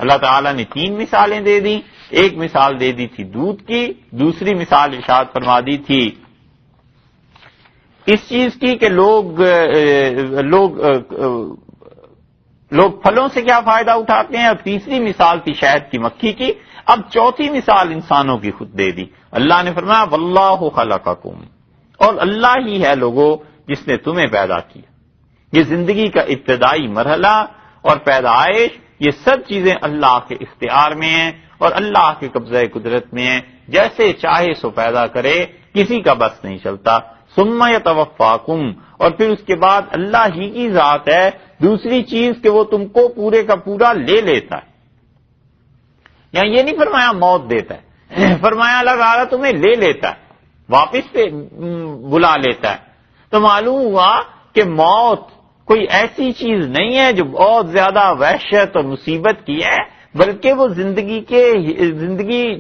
اللہ تعالیٰ نے 3 مثالیں دے دی. ایک مثال دے دی تھی دودھ کی، دوسری مثال ارشاد فرما دی تھی اس چیز کی کہ لوگ پھلوں سے کیا فائدہ اٹھاتے ہیں، اور تیسری مثال تھی شہد کی مکھی کی. اب چوتھی مثال انسانوں کی خود دے دی. اللہ نے فرمایا واللہ خلقکم، اور اللہ ہی ہے لوگوں جس نے تمہیں پیدا کیا. یہ زندگی کا ابتدائی مرحلہ اور پیدائش، یہ سب چیزیں اللہ کے اختیار میں ہیں اور اللہ کے قبضہ قدرت میں ہیں. جیسے چاہے سو پیدا کرے، کسی کا بس نہیں چلتا. ثم یتوفاکم، اور پھر اس کے بعد اللہ ہی کی ذات ہے دوسری چیز کہ وہ تم کو پورے کا پورا لے لیتا ہے. یہاں یہ نہیں فرمایا موت دیتا ہے، فرمایا اللہ تعالیٰ تمہیں لے لیتا ہے، واپس پہ بلا لیتا ہے. تو معلوم ہوا کہ موت کوئی ایسی چیز نہیں ہے جو بہت زیادہ وحشت اور مصیبت کی ہے، بلکہ وہ زندگی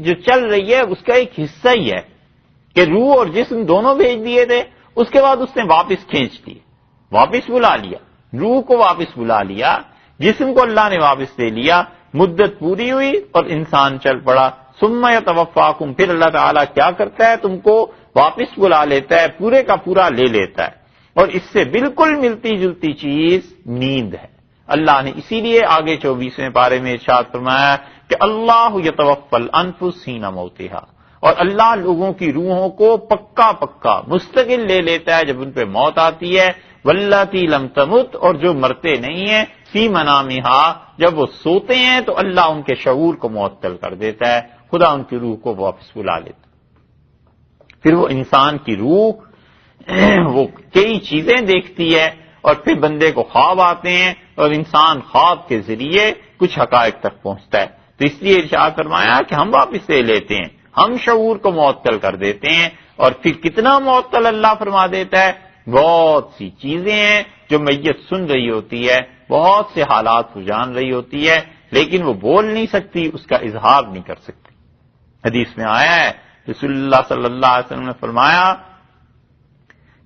جو چل رہی ہے اس کا ایک حصہ ہی ہے کہ روح اور جسم دونوں بھیج دیے تھے، اس کے بعد اس نے واپس کھینچ دیے، واپس بلا لیا، روح کو واپس بلا لیا، جسم کو اللہ نے واپس دے لیا. مدت پوری ہوئی اور انسان چل پڑا. ثم یتوفاکم، پھر اللہ تعالیٰ کیا کرتا ہے، تم کو واپس بلا لیتا ہے، پورے کا پورا لے لیتا ہے. اور اس سے بالکل ملتی جلتی چیز نیند ہے. اللہ نے اسی لیے آگے 24ویں پارے میں ارشاد فرمایا کہ اللہ یتوفی الانفس حین موتہا، اور اللہ لوگوں کی روحوں کو پکا مستقل لے لیتا ہے جب ان پہ موت آتی ہے. واللاتی لم تمت، اور جو مرتے نہیں ہیں، فی منامہا، جب وہ سوتے ہیں تو اللہ ان کے شعور کو معطل کر دیتا ہے، خدا ان کی روح کو واپس بلا لیتا. پھر وہ انسان کی روح وہ کئی چیزیں دیکھتی ہے اور پھر بندے کو خواب آتے ہیں اور انسان خواب کے ذریعے کچھ حقائق تک پہنچتا ہے. تو اس لیے ارشاد فرمایا کہ ہم واپس لے لیتے ہیں، ہم شعور کو معطل کر دیتے ہیں. اور پھر کتنا معطل اللہ فرما دیتا ہے، بہت سی چیزیں ہیں جو میت سن رہی ہوتی ہے، بہت سے حالات وہ جان رہی ہوتی ہے، لیکن وہ بول نہیں سکتی، اس کا اظہار نہیں کر سکتی. حدیث میں آیا ہے، رسول اللہ صلی اللہ علیہ وسلم نے فرمایا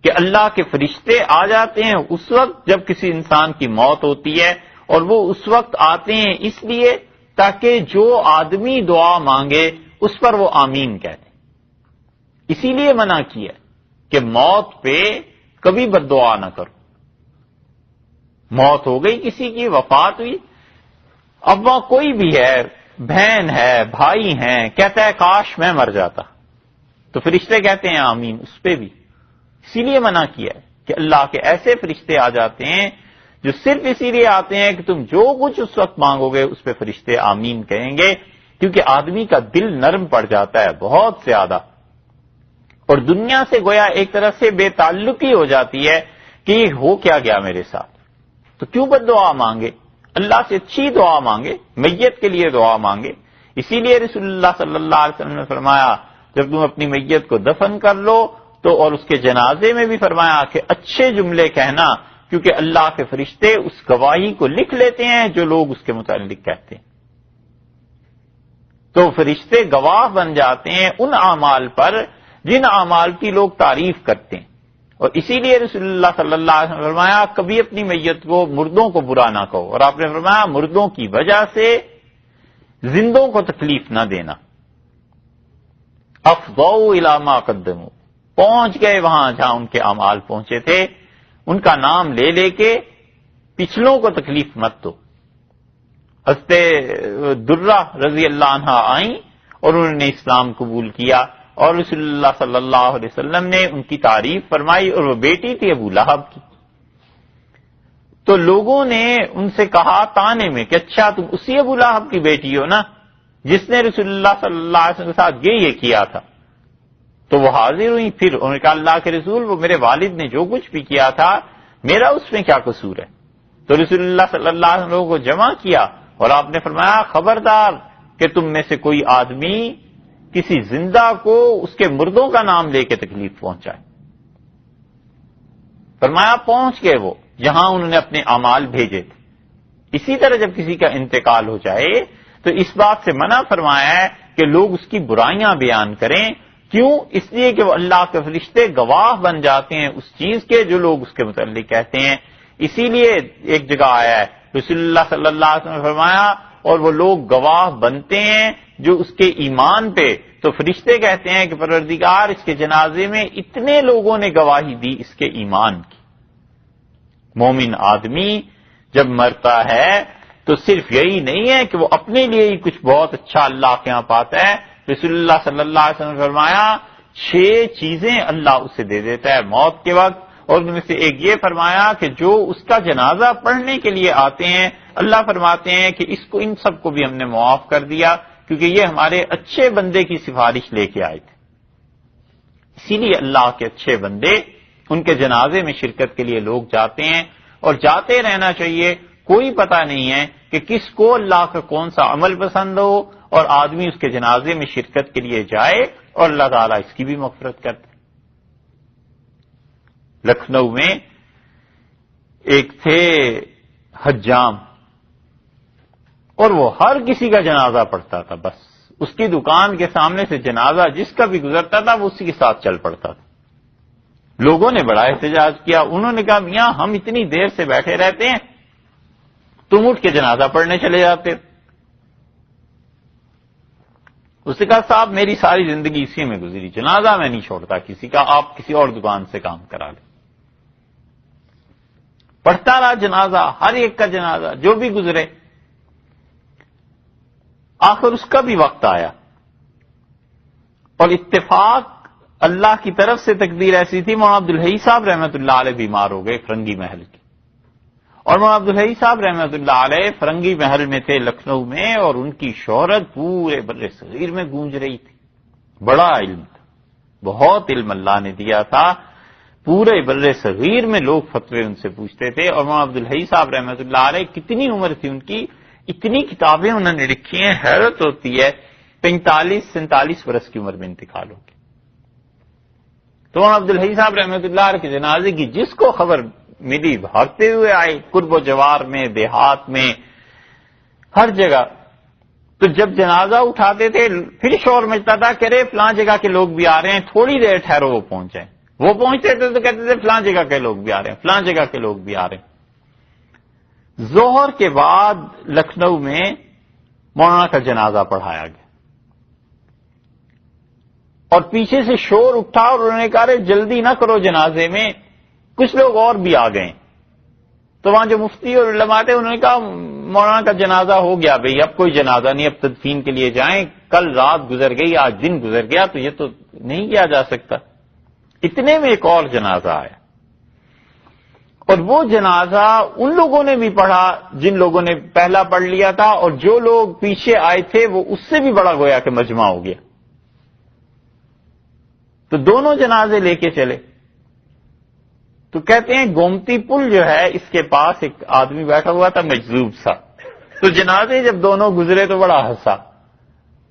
کہ اللہ کے فرشتے آ جاتے ہیں اس وقت جب کسی انسان کی موت ہوتی ہے، اور وہ اس وقت آتے ہیں اس لیے تاکہ جو آدمی دعا مانگے اس پر وہ آمین کہتے. اسی لیے منع کیا کہ موت پہ کبھی بد دعا نہ کرو. موت ہو گئی، کسی کی وفات ہوئی، اب وہ کوئی بھی ہے، بہن ہے، بھائی ہیں، کہتا ہے کاش میں مر جاتا، تو فرشتے کہتے ہیں آمین اس پہ بھی. اسی لیے منع کیا ہے کہ اللہ کے ایسے فرشتے آ جاتے ہیں جو صرف اسی لیے آتے ہیں کہ تم جو کچھ اس وقت مانگو گے اس پہ فرشتے آمین کہیں گے، کیونکہ آدمی کا دل نرم پڑ جاتا ہے بہت زیادہ، اور دنیا سے گویا ایک طرح سے بے تعلقی ہو جاتی ہے کہ یہ ہو کیا گیا میرے ساتھ. تو کیوں بد دعا مانگے، اللہ سے اچھی دعا مانگے، میت کے لیے دعا مانگے. اسی لیے رسول اللہ صلی اللہ علیہ وسلم نے فرمایا جب تم اپنی میت کو دفن کر لو تو، اور اس کے جنازے میں بھی فرمایا کہ اچھے جملے کہنا، کیونکہ اللہ کے فرشتے اس گواہی کو لکھ لیتے ہیں جو لوگ اس کے متعلق کہتے ہیں. تو فرشتے گواہ بن جاتے ہیں ان اعمال پر جن اعمال کی لوگ تعریف کرتے ہیں. اور اسی لیے رسول اللہ صلی اللہ علیہ وسلم نے فرمایا کبھی اپنی میت کو، مردوں کو برا نہ کہو، اور آپ نے فرمایا مردوں کی وجہ سے زندوں کو تکلیف نہ دینا. افضوا الی ما قدموا، پہنچ گئے وہاں جہاں ان کے اعمال پہنچے تھے، ان کا نام لے لے کے پچھلوں کو تکلیف مت دو. حضرت درہ رضی اللہ عنہ آئیں اور انہوں نے اسلام قبول کیا، اور رسول اللہ صلی اللہ علیہ وسلم نے ان کی تعریف فرمائی، اور وہ بیٹی تھی ابو لہب کی. تو لوگوں نے ان سے کہا تانے میں کہ اچھا تم اسی ابو لہب کی بیٹی ہو نا جس نے رسول اللہ صلی اللہ علیہ وسلم کے ساتھ یہ کیا تھا. تو وہ حاضر ہوئی، پھر انہوں نے کہا اللہ کے رسول وہ میرے والد نے جو کچھ بھی کیا تھا میرا اس میں کیا قصور ہے. تو رسول اللہ صلی اللہ علیہ وسلم لوگوں کو جمع کیا اور آپ نے فرمایا خبردار کہ تم میں سے کوئی آدمی کسی زندہ کو اس کے مردوں کا نام لے کے تکلیف پہنچائے. فرمایا پہنچ گئے وہ جہاں انہوں نے اپنے اعمال بھیجے تھے. اسی طرح جب کسی کا انتقال ہو جائے تو اس بات سے منع فرمایا ہے کہ لوگ اس کی برائیاں بیان کریں. کیوں؟ اس لیے کہ وہ اللہ کے فرشتے گواہ بن جاتے ہیں اس چیز کے جو لوگ اس کے متعلق کہتے ہیں. اسی لیے ایک جگہ آیا ہے رسول اللہ صلی اللہ علیہ وسلم نے فرمایا اور وہ لوگ گواہ بنتے ہیں جو اس کے ایمان پہ، تو فرشتے کہتے ہیں کہ پروردگار اس کے جنازے میں اتنے لوگوں نے گواہی دی اس کے ایمان کی۔ مومن آدمی جب مرتا ہے تو صرف یہی نہیں ہے کہ وہ اپنے لیے ہی کچھ بہت اچھا اللہ کے ہاں پاتا ہے، رسول اللہ صلی اللہ علیہ وسلم نے فرمایا 6 چیزیں اللہ اسے دے دیتا ہے موت کے وقت، اور ان میں سے ایک یہ فرمایا کہ جو اس کا جنازہ پڑھنے کے لیے آتے ہیں اللہ فرماتے ہیں کہ اس کو ان سب کو بھی ہم نے معاف کر دیا کیونکہ یہ ہمارے اچھے بندے کی سفارش لے کے آئے تھے۔ اسی لیے اللہ کے اچھے بندے ان کے جنازے میں شرکت کے لیے لوگ جاتے ہیں، اور جاتے رہنا چاہیے۔ کوئی پتہ نہیں ہے کہ کس کو اللہ کا کون سا عمل پسند ہو اور آدمی اس کے جنازے میں شرکت کے لیے جائے اور اللہ تعالیٰ اس کی بھی مغفرت کرتے۔ لکھنؤ میں ایک تھے حجام، اور وہ ہر کسی کا جنازہ پڑھتا تھا، بس اس کی دکان کے سامنے سے جنازہ جس کا بھی گزرتا تھا وہ اسی کے ساتھ چل پڑتا تھا۔ لوگوں نے بڑا احتجاج کیا، انہوں نے کہا میاں ہم اتنی دیر سے بیٹھے رہتے ہیں، تم اٹھ کے جنازہ پڑھنے چلے جاتے۔ اس نے کہا صاحب میری ساری زندگی اسی میں گزری، جنازہ میں نہیں چھوڑتا کسی کا، آپ کسی اور دکان سے کام کرا لیں۔ پڑھتا رہا جنازہ، ہر ایک کا جنازہ جو بھی گزرے۔ آخر اس کا بھی وقت آیا، اور اتفاق اللہ کی طرف سے تقدیر ایسی تھی، مولانا عبدالحی صاحب رحمۃ اللہ علیہ بیمار ہو گئے فرنگی محل کی، اور مولانا عبدالحی صاحب رحمۃ اللہ علیہ فرنگی محل میں تھے لکھنؤ میں، اور ان کی شہرت پورے بر صغیر میں گونج رہی تھی۔ بڑا علم تھا، بہت علم اللہ نے دیا تھا، پورے بر صغیر میں لوگ فتوے ان سے پوچھتے تھے۔ اور مولانا عبدالحی صاحب رحمۃ اللہ علیہ کتنی عمر تھی ان کی، اتنی کتابیں انہوں نے لکھی ہیں، حیرت ہوتی ہے، 45-47 برس کی عمر میں انتقال ہو گیا۔ تو مولانا عبدالحی صاحب رحمۃ اللہ علیہ کے جنازے کی جس کو خبر ملی بھاگتے ہوئے آئے، قرب و جوار میں، دیہات میں، ہر جگہ۔ تو جب جنازہ اٹھاتے تھے پھر شور مچتا تھا کہ ارے فلاں جگہ کے لوگ بھی آ رہے ہیں، تھوڑی دیر ٹھہرو وہ پہنچ جائیں۔ وہ پہنچتے تھے تو کہتے تھے فلاں جگہ کے لوگ بھی آ رہے ہیں، فلاں جگہ کے لوگ بھی آ رہے ہیں۔ ظہر کے بعد لکھنؤ میں مولانا کا جنازہ پڑھایا گیا، اور پیچھے سے شور اٹھا اور انہوں نے کہا جلدی نہ کرو جنازے میں، کچھ لوگ اور بھی آ گئے۔ تو وہاں جو مفتی اور علماء تھے انہوں نے کہا مولانا کا جنازہ ہو گیا بھئی، اب کوئی جنازہ نہیں، اب تدفین کے لیے جائیں، کل رات گزر گئی، آج دن گزر گیا، تو یہ تو نہیں کیا جا سکتا۔ اتنے میں ایک اور جنازہ آیا، اور وہ جنازہ ان لوگوں نے بھی پڑھا جن لوگوں نے پہلا پڑھ لیا تھا، اور جو لوگ پیچھے آئے تھے وہ اس سے بھی بڑا گویا کہ مجمع ہو گیا۔ تو دونوں جنازے لے کے چلے۔ تو کہتے ہیں گومتی پل جو ہے اس کے پاس ایک آدمی بیٹھا ہوا تھا مجذوب سا، تو جنازے جب دونوں گزرے تو بڑا ہنسا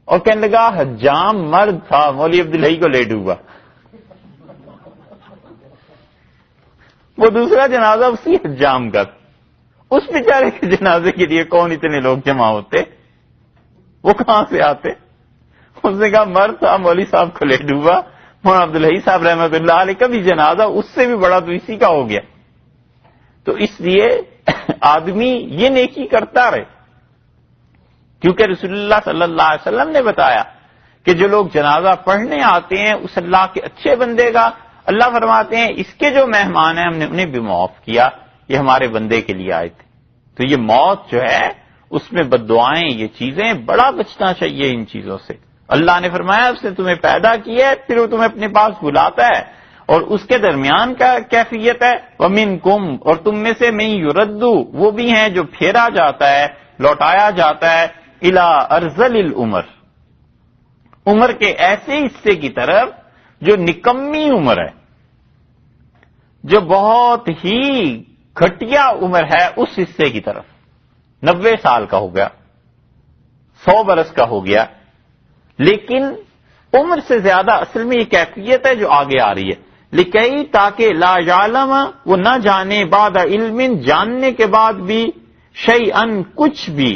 اور کہنے لگا حجام مرد تھا، مولوی عبدالحی کو لے ڈوبا۔ وہ دوسرا جنازہ اسی حجام کا تھا، اس بیچارے کے جنازے کے لیے کون اتنے لوگ جمع ہوتے، وہ کہاں سے آتے؟ اس نے کہا مرد تھا، مولوی صاحب کو لے ڈوبا۔ مولانا عبدالحی صاحب رحمۃ اللہ علیہ کا بھی جنازہ اس سے بھی بڑا تو اسی کا ہو گیا۔ تو اس لیے آدمی یہ نیکی کرتا رہے، کیونکہ رسول اللہ صلی اللہ علیہ وسلم نے بتایا کہ جو لوگ جنازہ پڑھنے آتے ہیں اس اللہ کے اچھے بندے کا، اللہ فرماتے ہیں اس کے جو مہمان ہیں ہم نے انہیں بھی معاف کیا، یہ ہمارے بندے کے لیے آئے تھے۔ تو یہ موت جو ہے اس میں بد دعائیں، یہ چیزیں، بڑا بچنا چاہیے ان چیزوں سے۔ اللہ نے فرمایا اس نے تمہیں پیدا کیا ہے، پھر وہ تمہیں اپنے پاس بلاتا ہے، اور اس کے درمیان کا کیفیت ہے وَمِنْكُمْ، اور تم میں سے مَن يُرَدُّ، وہ بھی ہیں جو پھیرا جاتا ہے، لوٹایا جاتا ہے إِلَىٰ أَرْذَلِ الْعُمُرِ، عمر کے ایسے حصے کی طرف جو نکمی عمر ہے، جو بہت ہی گھٹیا عمر ہے، اس حصے کی طرف 90 سال کا ہو گیا، 100 برس کا ہو گیا، لیکن عمر سے زیادہ اصل میں یہ کیفیت ہے جو آگے آ رہی ہے، لکئی تاکہ لا یعلم، وہ نہ جانے بعد علم، جاننے کے بعد بھی شیئن، کچھ بھی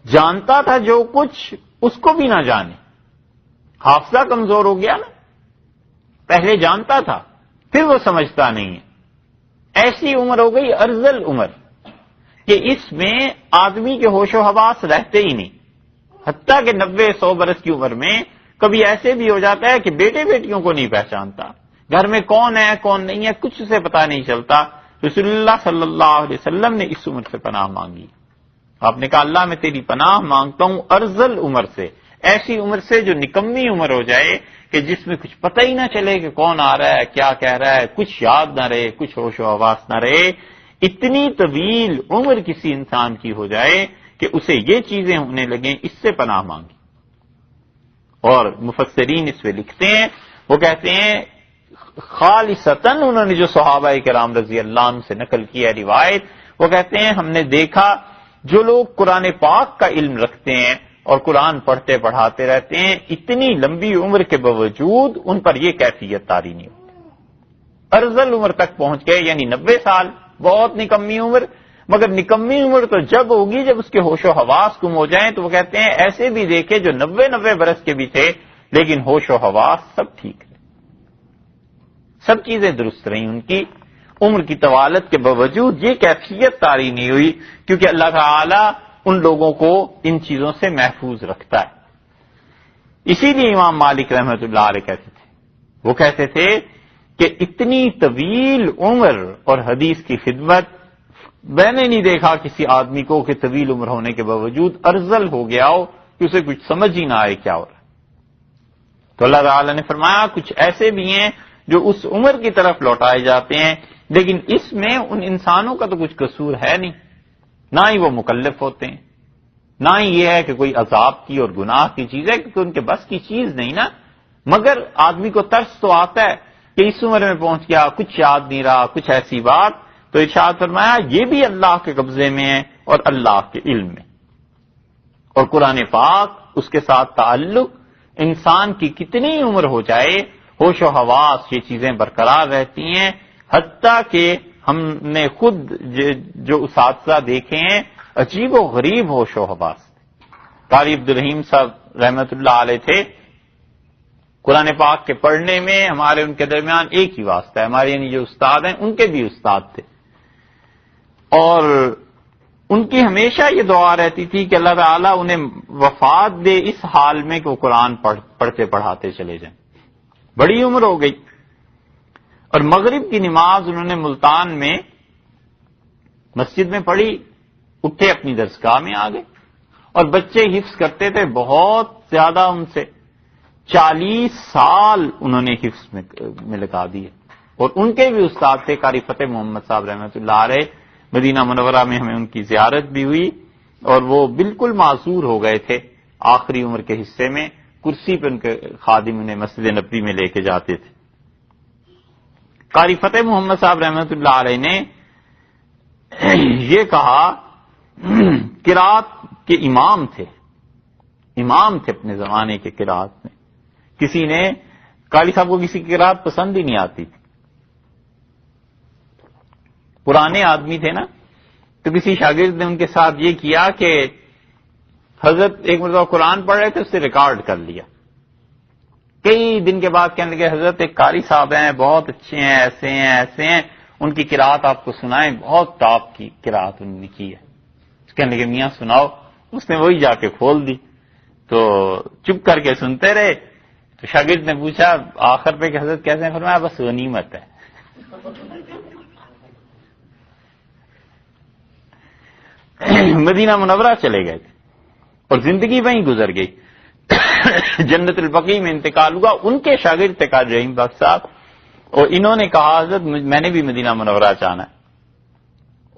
جانتا تھا جو کچھ اس کو بھی نہ جانے، حافظہ کمزور ہو گیا نا، پہلے جانتا تھا پھر وہ سمجھتا نہیں ہے، ایسی عمر ہو گئی ارذل عمر، کہ اس میں آدمی کے ہوش و حواس رہتے ہی نہیں، حتیٰ کہ 90-100 برس کی عمر میں کبھی ایسے بھی ہو جاتا ہے کہ بیٹے بیٹیوں کو نہیں پہچانتا، گھر میں کون ہے کون نہیں ہے کچھ اسے پتہ نہیں چلتا۔ رسول اللہ صلی اللہ علیہ وسلم نے اس عمر سے پناہ مانگی۔ آپ نے کہا اللہ میں تیری پناہ مانگتا ہوں ارذل عمر سے، ایسی عمر سے جو نکمی عمر ہو جائے کہ جس میں کچھ پتہ ہی نہ چلے کہ کون آ رہا ہے کیا کہہ رہا ہے، کچھ یاد نہ رہے، کچھ ہوش و حواس نہ رہے، اتنی طویل عمر کسی انسان کی ہو جائے کہ اسے یہ چیزیں ہونے لگیں، اس سے پناہ مانگی۔ اور مفسرین اس پہ لکھتے ہیں، وہ کہتے ہیں خالصتاً انہوں نے جو صحابہ کرام رضی اللہ عنہ سے نقل کی ہے روایت، وہ کہتے ہیں ہم نے دیکھا جو لوگ قرآن پاک کا علم رکھتے ہیں اور قرآن پڑھتے پڑھاتے رہتے ہیں، اتنی لمبی عمر کے باوجود ان پر یہ کیفیت طاری نہیں ہوتی، ارذل عمر تک پہنچ گئے، یعنی 90 سال بہت نکمی عمر، مگر نکمی عمر تو جب ہوگی جب اس کے ہوش و حواس گم ہو جائیں۔ تو وہ کہتے ہیں ایسے بھی دیکھے جو 90 برس کے بھی تھے لیکن ہوش و حواس سب ٹھیک رہے، سب چیزیں درست رہیں ان کی، عمر کی طوالت کے باوجود یہ کیفیت طاری نہیں ہوئی، کیونکہ اللہ تعالی ان لوگوں کو ان چیزوں سے محفوظ رکھتا ہے۔ اسی لیے امام مالک رحمۃ اللہ علیہ کہتے تھے، وہ کہتے تھے کہ اتنی طویل عمر اور حدیث کی خدمت میں نے نہیں دیکھا کسی آدمی کو کہ طویل عمر ہونے کے باوجود ارذل ہو گیا ہو کہ اسے کچھ سمجھ ہی نہ آئے کیا ہو رہا ہے۔ تو اللہ تعالیٰ نے فرمایا کچھ ایسے بھی ہیں جو اس عمر کی طرف لوٹائے جاتے ہیں، لیکن اس میں ان انسانوں کا تو کچھ قصور ہے نہیں، نہ ہی وہ مکلف ہوتے ہیں، نہ ہی یہ ہے کہ کوئی عذاب کی اور گناہ کی چیز ہے، کیونکہ ان کے بس کی چیز نہیں نا، مگر آدمی کو ترس تو آتا ہے کہ اس عمر میں پہنچ گیا کچھ یاد نہیں رہا، کچھ ایسی بات، تو ارشاد فرمایا یہ بھی اللہ کے قبضے میں ہے اور اللہ کے علم میں۔ اور قرآن پاک اس کے ساتھ تعلق انسان کی کتنی عمر ہو جائے ہوش و حواس یہ چیزیں برقرار رہتی ہیں، حتیٰ کہ ہم نے خود جو اساتذہ دیکھے ہیں عجیب و غریب ہوش و حواس۔ قاری عبدالرحیم صاحب رحمت اللہ علیہ تھے، قرآن پاک کے پڑھنے میں ہمارے ان کے درمیان ایک ہی واسطہ ہے، ہمارے یعنی جو استاد ہیں ان کے بھی استاد تھے، اور ان کی ہمیشہ یہ دعا رہتی تھی کہ اللہ تعالیٰ انہیں وفات دے اس حال میں کہ وہ قرآن پڑھتے پڑھاتے چلے جائیں۔ بڑی عمر ہو گئی، اور مغرب کی نماز انہوں نے ملتان میں مسجد میں پڑھی، اٹھے اپنی درسگاہ میں آ گئے، اور بچے حفظ کرتے تھے بہت زیادہ، ان سے 40 سال انہوں نے حفظ میں لگا دیے، اور ان کے بھی استاد تھے قاری فتح محمد صاحب رحمۃ اللہ علیہ، مدینہ منورہ میں ہمیں ان کی زیارت بھی ہوئی، اور وہ بالکل معذور ہو گئے تھے آخری عمر کے حصے میں، کرسی پہ ان کے خادم انہیں مسجد نبوی میں لے کے جاتے تھے۔ قاری فتح محمد صاحب رحمۃ اللہ علیہ نے یہ کہا، قرات کے امام تھے اپنے زمانے کے قرات میں، کسی نے قاری صاحب کو کسی کی قرات پسند ہی نہیں آتی تھی، پرانے آدمی تھے نا، تو کسی شاگرد نے ان کے ساتھ یہ کیا کہ حضرت ایک مرتبہ قرآن پڑھ رہے تھے، اس سے ریکارڈ کر لیا، کئی دن کے بعد کہنے لگے حضرت ایک قاری صاحب ہیں بہت اچھے ہیں، ایسے ہیں، ان کی قرات آپ کو سنائیں، بہت ٹاپ کی قرات انہوں نے کی ہے۔ کہنے لگے میاں سناؤ، اس نے وہی جا کے کھول دی، تو چپ کر کے سنتے رہے، تو شاگرد نے پوچھا آخر پہ کہ حضرت کیسے ہیں؟ فرمایا بس غنیمت ہے۔ مدینہ منورہ چلے گئے تھے اور زندگی وہیں گزر گئی، جنت البقیع میں انتقال ہوا۔ ان کے شاگرد تھے قاری رحیم بخش صاحب، اور انہوں نے کہا حضرت میں نے بھی مدینہ منورہ جانا ہے،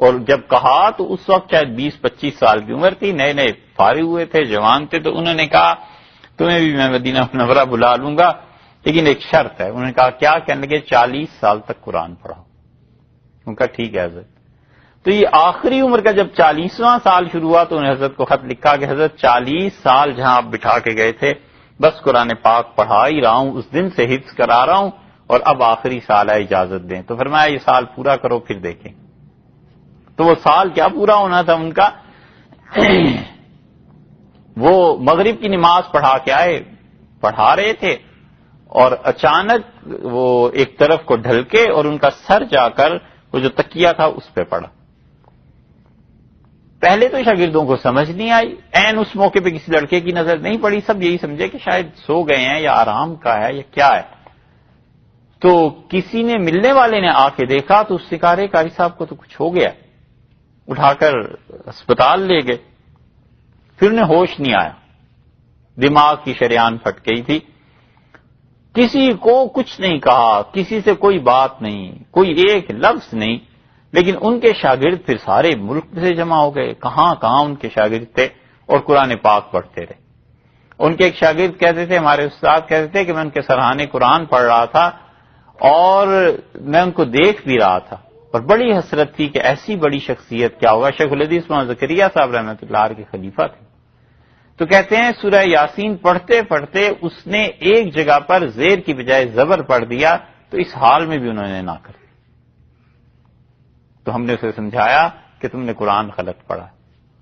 اور جب کہا تو اس وقت شاید 20-25 سال کی عمر تھی، نئے نئے فارغ ہوئے تھے، جوان تھے، تو انہوں نے کہا تمہیں بھی میں مدینہ منورہ بلا لوں گا، لیکن ایک شرط ہے۔ انہوں نے کہا کیا؟ کہنے لگے 40 سال تک قرآن پڑھاؤ۔ ان کا ٹھیک ہے حضرت۔ تو یہ آخری عمر کا جب 40واں سال شروع ہوا تو انہیں حضرت کو خط لکھا کہ حضرت 40 سال جہاں آپ بٹھا کے گئے تھے بس قرآن پاک پڑھا ہی رہا ہوں، اس دن سے حفظ کرا رہا ہوں، اور اب آخری سال ہے اجازت دیں۔ تو فرمایا یہ سال پورا کرو پھر دیکھیں۔ تو وہ سال کیا پورا ہونا تھا ان کا، وہ مغرب کی نماز پڑھا کے آئے، پڑھا رہے تھے، اور اچانک وہ ایک طرف کو ڈھل کے اور ان کا سر جا کر وہ جو تکیہ تھا اس پہ پڑا، پہلے تو شاگردوں کو سمجھ نہیں آئی، عین اس موقع پہ کسی لڑکے کی نظر نہیں پڑی، سب یہی سمجھے کہ شاید سو گئے ہیں یا آرام کا ہے یا کیا ہے۔ تو کسی نے ملنے والے نے آ کے دیکھا تو اس سے کہا رے قاری صاحب کو تو کچھ ہو گیا، اٹھا کر اسپتال لے گئے، پھر انہیں ہوش نہیں آیا، دماغ کی شریان پھٹ گئی تھی، کسی کو کچھ نہیں کہا، کسی سے کوئی بات نہیں، کوئی ایک لفظ نہیں، لیکن ان کے شاگرد پھر سارے ملک سے جمع ہو گئے، کہاں کہاں ان کے شاگرد تھے اور قرآن پاک پڑھتے رہے۔ ان کے ایک شاگرد کہتے تھے، ہمارے استاد کہتے تھے کہ میں ان کے سرحانے قرآن پڑھ رہا تھا اور میں ان کو دیکھ بھی رہا تھا اور بڑی حسرت تھی کہ ایسی بڑی شخصیت کیا ہوگا۔ شیخ الحدیث مولانا زکریہ صاحب رحمۃ اللہ علیہ کے خلیفہ تھے، تو کہتے ہیں سورہ یاسین پڑھتے پڑھتے اس نے ایک جگہ پر زیر کی بجائے زبر پڑھ دیا، تو اس حال میں بھی انہوں نے نہ کر دیا۔ تو ہم نے اسے سمجھایا کہ تم نے قرآن غلط پڑھا،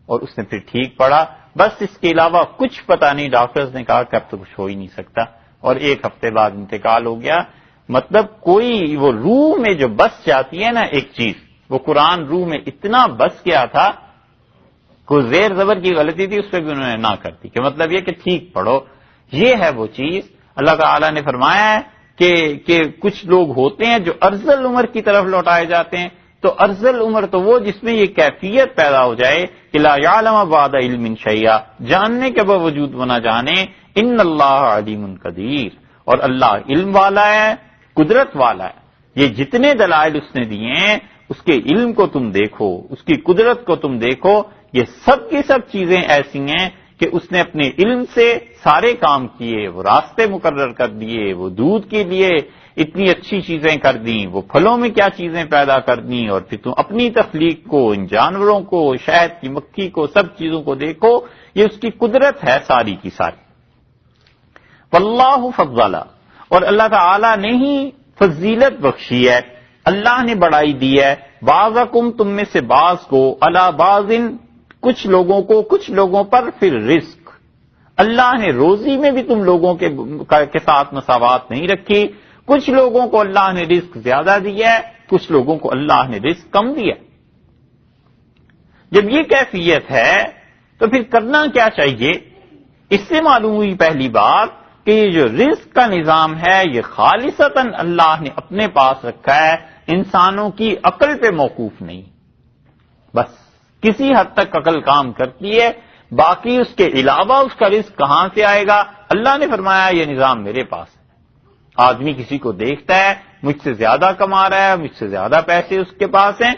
اور اس نے پھر ٹھیک پڑھا، بس اس کے علاوہ کچھ پتہ نہیں۔ ڈاکٹرز نے کہا کہ اب تو کچھ ہو ہی نہیں سکتا، اور ایک ہفتے بعد انتقال ہو گیا۔ مطلب کوئی وہ روح میں جو بس جاتی ہے نا ایک چیز، وہ قرآن روح میں اتنا بس گیا تھا، کوئی زیر زبر کی غلطی تھی اس پہ بھی انہوں نے نہ کر دی، کہ مطلب یہ کہ ٹھیک پڑھو۔ یہ ہے وہ چیز اللہ تعالی نے فرمایا ہے کہ کچھ لوگ ہوتے ہیں جو ارذل عمر کی طرف لوٹائے جاتے ہیں۔ تو ارذل عمر تو وہ جس میں یہ کیفیت پیدا ہو جائے کہ لا یعلم بعد علم شیئا، جاننے کے باوجود وہ نہ جانے، ان اللہ علیم قدیر، اور اللہ علم والا ہے، قدرت والا ہے۔ یہ جتنے دلائل اس نے دیے ہیں، اس کے علم کو تم دیکھو، اس کی قدرت کو تم دیکھو، یہ سب کی سب چیزیں ایسی ہیں کہ اس نے اپنے علم سے سارے کام کیے، وہ راستے مقرر کر دیے، وہ دودھ کے لیے اتنی اچھی چیزیں کر دیں، وہ پھلوں میں کیا چیزیں پیدا کر دیں، اور پھر تم اپنی تخلیق کو، ان جانوروں کو، شہد کی مکھی کو، سب چیزوں کو دیکھو، یہ اس کی قدرت ہے ساری کی ساری۔ واللہ فضل، اور اللہ تعالی نے ہی فضیلت بخشی ہے، اللہ نے بڑائی دی ہے، بعضکم تم میں سے بعض کو، علی بعض کچھ لوگوں کو کچھ لوگوں پر، پھر رزق، اللہ نے روزی میں بھی تم لوگوں کے ساتھ مساوات نہیں رکھی، کچھ لوگوں کو اللہ نے رزق زیادہ دیا ہے، کچھ لوگوں کو اللہ نے رزق کم دیا۔ جب یہ کیفیت ہے تو پھر کرنا کیا چاہیے؟ اس سے معلوم ہوئی پہلی بات کہ یہ جو رزق کا نظام ہے یہ خالصتاً اللہ نے اپنے پاس رکھا ہے، انسانوں کی عقل پہ موقوف نہیں، بس کسی حد تک عقل کام کرتی ہے، باقی اس کے علاوہ اس کا رزق کہاں سے آئے گا؟ اللہ نے فرمایا یہ نظام میرے پاس ہے۔ آدمی کسی کو دیکھتا ہے مجھ سے زیادہ کما رہا ہے، مجھ سے زیادہ پیسے اس کے پاس ہیں،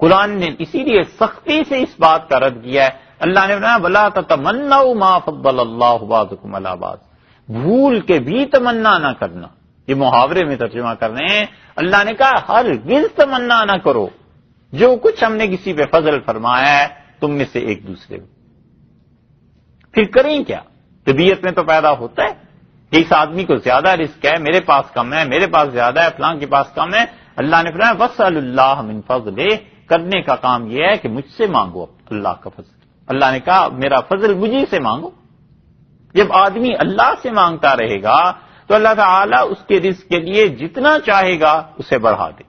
قرآن نے اسی لیے سختی سے اس بات کا رد کیا ہے۔ اللہ نے فرمایا وَلَا تَتَمَنَّوْا مَا فَضَّلَ اللَّهُ بَعْضَكُمْ عَلَىٰ بَعْضٍ، بھول کے بھی تمنا نہ کرنا، یہ محاورے میں ترجمہ کر رہے ہیں۔ اللہ نے کہا ہرگز تمنا نہ کرو جو کچھ ہم نے کسی پہ فضل فرمایا ہے تم میں سے ایک دوسرے کو، پھر کریں کیا؟ طبیعت میں تو پیدا ہوتا ہے کہ اس آدمی کو زیادہ رزق ہے، میرے پاس کم ہے، میرے پاس زیادہ ہے، فلاں کے پاس کم ہے۔ اللہ نے فرمایا وَاسْأَلُوا اللَّهَ مِن فَضْلِهِ، کرنے کا کام یہ ہے کہ مجھ سے مانگو اللہ کا فضل۔ اللہ نے کہا میرا فضل مجھے سے مانگو۔ جب آدمی اللہ سے مانگتا رہے گا تو اللہ تعالیٰ اس کے رزق کے لیے جتنا چاہے گا اسے بڑھا دے۔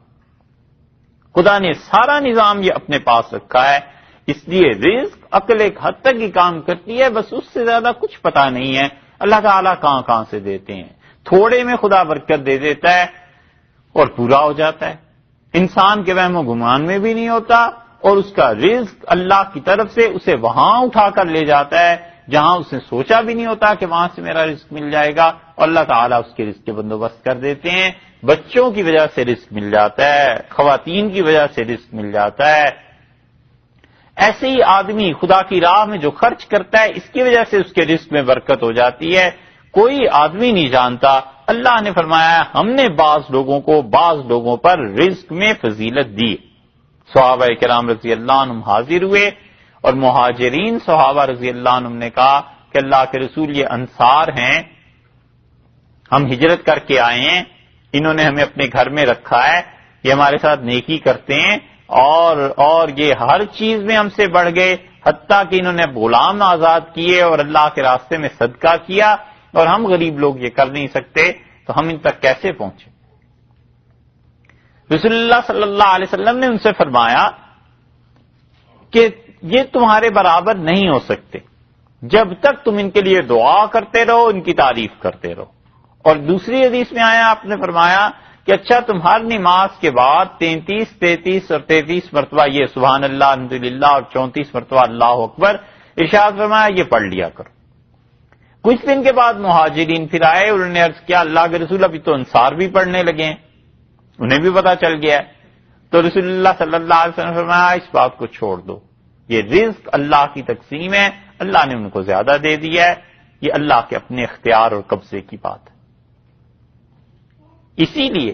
خدا نے سارا نظام یہ اپنے پاس رکھا ہے، اس لیے رزق عقل ایک حد تک ہی کام کرتی ہے، بس اس سے زیادہ کچھ پتا نہیں ہے اللہ تعالیٰ کہاں کہاں سے دیتے ہیں۔ تھوڑے میں خدا برکت دے دیتا ہے اور پورا ہو جاتا ہے، انسان کے وہم و گمان میں بھی نہیں ہوتا، اور اس کا رزق اللہ کی طرف سے اسے وہاں اٹھا کر لے جاتا ہے جہاں اس نے سوچا بھی نہیں ہوتا کہ وہاں سے میرا رزق مل جائے گا، اور اللہ تعالیٰ اس کے رزق کے بندوبست کر دیتے ہیں۔ بچوں کی وجہ سے رزق مل جاتا ہے، خواتین کی وجہ سے رزق مل جاتا ہے۔ ایسے ہی آدمی خدا کی راہ میں جو خرچ کرتا ہے اس کی وجہ سے اس کے رزق میں برکت ہو جاتی ہے۔ کوئی آدمی نہیں جانتا، اللہ نے فرمایا ہم نے بعض لوگوں کو بعض لوگوں پر رزق میں فضیلت دی۔ صحابہ کرام رضی اللہ عنہم حاضر ہوئے اور مہاجرین صحابہ رضی اللہ عنہم نے کہا کہ اللہ کے رسول یہ انصار ہیں، ہم ہجرت کر کے آئے ہیں، انہوں نے ہمیں اپنے گھر میں رکھا ہے، یہ ہمارے ساتھ نیکی کرتے ہیں اور یہ ہر چیز میں ہم سے بڑھ گئے، حتیٰ کہ انہوں نے غلام آزاد کیے اور اللہ کے راستے میں صدقہ کیا، اور ہم غریب لوگ یہ کر نہیں سکتے، تو ہم ان تک کیسے پہنچے؟ رسول اللہ صلی اللہ علیہ وسلم نے ان سے فرمایا کہ یہ تمہارے برابر نہیں ہو سکتے جب تک تم ان کے لیے دعا کرتے رہو، ان کی تعریف کرتے رہو۔ اور دوسری حدیث میں آیا، آپ نے فرمایا کہ اچھا تم ہر نماز کے بعد 33 اور 33 مرتبہ یہ سبحان اللہ الحمدللہ اور 34 مرتبہ اللہ اکبر ارشاد فرمایا یہ پڑھ لیا کرو۔ کچھ دن کے بعد مہاجرین پھر آئے، انہوں نے عرض کیا اللہ کے رسول ابھی تو انصار بھی پڑھنے لگے ہیں، انہیں بھی پتا چل گیا ہے۔ تو رسول اللہ صلی اللہ علیہ وسلم نے فرمایا اس بات کو چھوڑ دو، یہ رزق اللہ کی تقسیم ہے، اللہ نے ان کو زیادہ دے دیا ہے، یہ اللہ کے اپنے اختیار اور قبضے کی بات ہے۔ اسی لیے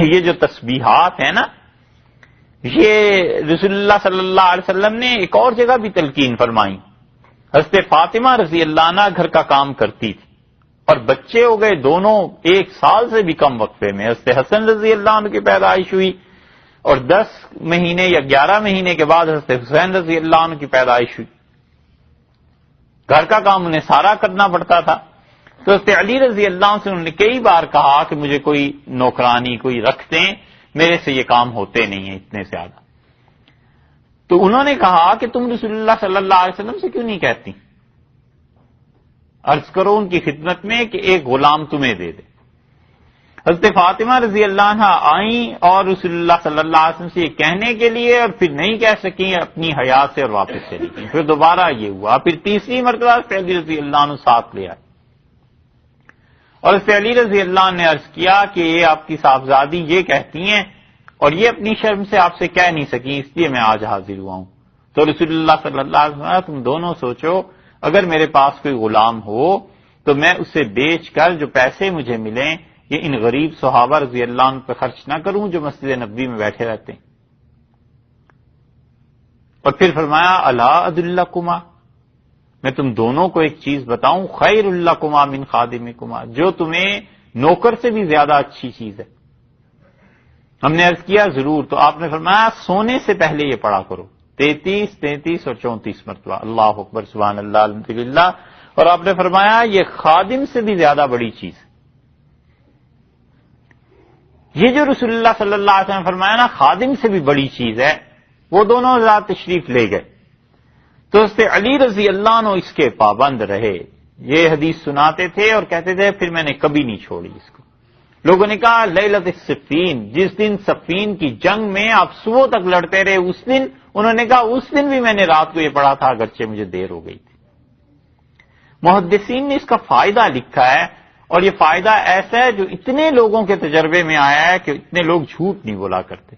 یہ جو تسبیحات ہیں نا، یہ رسول اللہ صلی اللہ علیہ وسلم نے ایک اور جگہ بھی تلقین فرمائی۔ حضرت فاطمہ رضی اللہ عنہ گھر کا کام کرتی تھی اور بچے ہو گئے دونوں 1 سال سے بھی کم وقفے میں۔ حضرت حسن رضی اللہ عنہ کی پیدائش ہوئی اور 10 مہینے یا 11 مہینے کے بعد حضرت حسین رضی اللہ عنہ کی پیدائش ہوئی۔ گھر کا کام انہیں سارا کرنا پڑتا تھا، تو حضرت علی رضی اللہ عنہ سے انہوں نے کئی بار کہا کہ مجھے کوئی نوکرانی کوئی رکھ دیں، میرے سے یہ کام ہوتے نہیں ہیں اتنے زیادہ۔ تو انہوں نے کہا کہ تم رسول اللہ صلی اللہ علیہ وسلم سے کیوں نہیں کہتی، عرض کرو ان کی خدمت میں کہ ایک غلام تمہیں دے دے۔ حضرت فاطمہ رضی اللہ عنہ آئیں اور رسول اللہ صلی اللہ علیہ وسلم سے یہ کہنے کے لیے، اور پھر نہیں کہہ سکیں اپنی حیا سے اور واپس چلی گئیں۔ پھر دوبارہ یہ ہوا، پھر تیسری مرتبہ علی رضی اللہ عنہ ساتھ لے آئے اور علی رضی اللہ عنہ نے عرض کیا کہ یہ آپ کی صاحبزادی یہ کہتی ہیں اور یہ اپنی شرم سے آپ سے کہہ نہیں سکی، اس لیے میں آج حاضر ہوا ہوں۔ تو رسول اللہ صلی اللہ علیہ وسلم تم دونوں سوچو، اگر میرے پاس کوئی غلام ہو تو میں اسے بیچ کر جو پیسے مجھے ملیں یہ ان غریب صحابہ رضی اللہ عنہ پہ خرچ نہ کروں جو مسجد نبوی میں بیٹھے رہتے ہیں۔ اور پھر فرمایا الا ادلکما، میں تم دونوں کو ایک چیز بتاؤں، خیر لکما من خادمکما، جو تمہیں نوکر سے بھی زیادہ اچھی چیز ہے۔ ہم نے عرض کیا ضرور، تو آپ نے فرمایا سونے سے پہلے یہ پڑھا کرو 33 اور 34 مرتبہ اللہ اکبر سبحان اللہ الحمدللہ، اور آپ نے فرمایا یہ خادم سے بھی زیادہ بڑی چیز ہے۔ یہ جو رسول اللہ صلی اللہ علیہ وسلم نے فرمایا نا خادم سے بھی بڑی چیز ہے، وہ دونوں حضرات تشریف لے گئے تو اس سے علی رضی اللہ عنہ اس کے پابند رہے، یہ حدیث سناتے تھے اور کہتے تھے پھر میں نے کبھی نہیں چھوڑی اس کو۔ لوگوں نے کہا لیلۃ الصفین، جس دن صفین کی جنگ میں آپ صبح تک لڑتے رہے اس دن، انہوں نے کہا اس دن بھی میں نے رات کو یہ پڑھا تھا اگرچہ مجھے دیر ہو گئی تھی۔ محدثین نے اس کا فائدہ لکھا ہے اور یہ فائدہ ایسا ہے جو اتنے لوگوں کے تجربے میں آیا ہے کہ اتنے لوگ جھوٹ نہیں بولا کرتے۔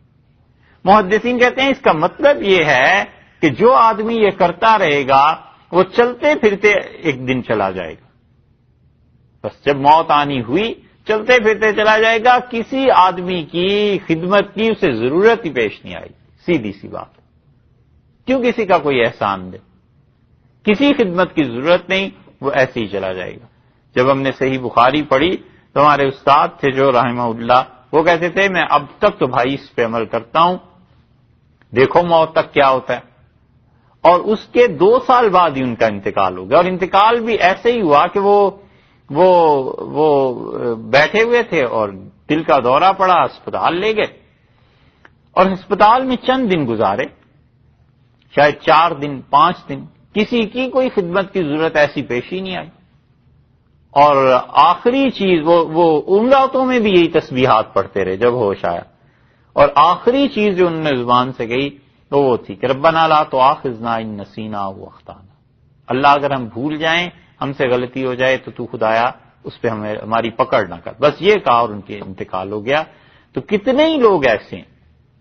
محدثین کہتے ہیں اس کا مطلب یہ ہے کہ جو آدمی یہ کرتا رہے گا وہ چلتے پھرتے ایک دن چلا جائے گا، بس جب موت آنی ہوئی چلتے پھرتے چلا جائے گا، کسی آدمی کی خدمت کی اسے ضرورت ہی پیش نہیں آئی، سیدھی سی بات۔ کیوں کسی کا کوئی احسان دے، کسی خدمت کی ضرورت نہیں، وہ ایسے ہی چلا جائے گا۔ جب ہم نے صحیح بخاری پڑھی تو ہمارے استاد تھے جو رحمہ اللہ، وہ کہتے تھے میں اب تک تو بھائی اس پہ عمل کرتا ہوں، دیکھو موت تک کیا ہوتا ہے۔ اور اس کے 2 سال بعد ہی ان کا انتقال ہو گیا، اور انتقال بھی ایسے ہی ہوا کہ وہ بیٹھے ہوئے تھے اور دل کا دورہ پڑا، اسپتال لے گئے اور ہسپتال میں چند دن گزارے، شاید 4 دن 5 دن، کسی کی کوئی خدمت کی ضرورت ایسی پیش ہی نہیں آئی۔ اور آخری چیز وہ ان راتوں میں بھی یہی تسبیحات پڑھتے رہے جب ہوش آیا، اور آخری چیز جو انہوں نے زبان سے کہی وہ تھی کہ ربنا لا تؤاخذنا ان نسینا او اخطانا، اللہ اگر ہم بھول جائیں، ہم سے غلطی ہو جائے تو خدایا اس پہ ہماری پکڑ نہ کر، بس یہ کہا اور ان کے انتقال ہو گیا۔ تو کتنے ہی لوگ ایسے ہیں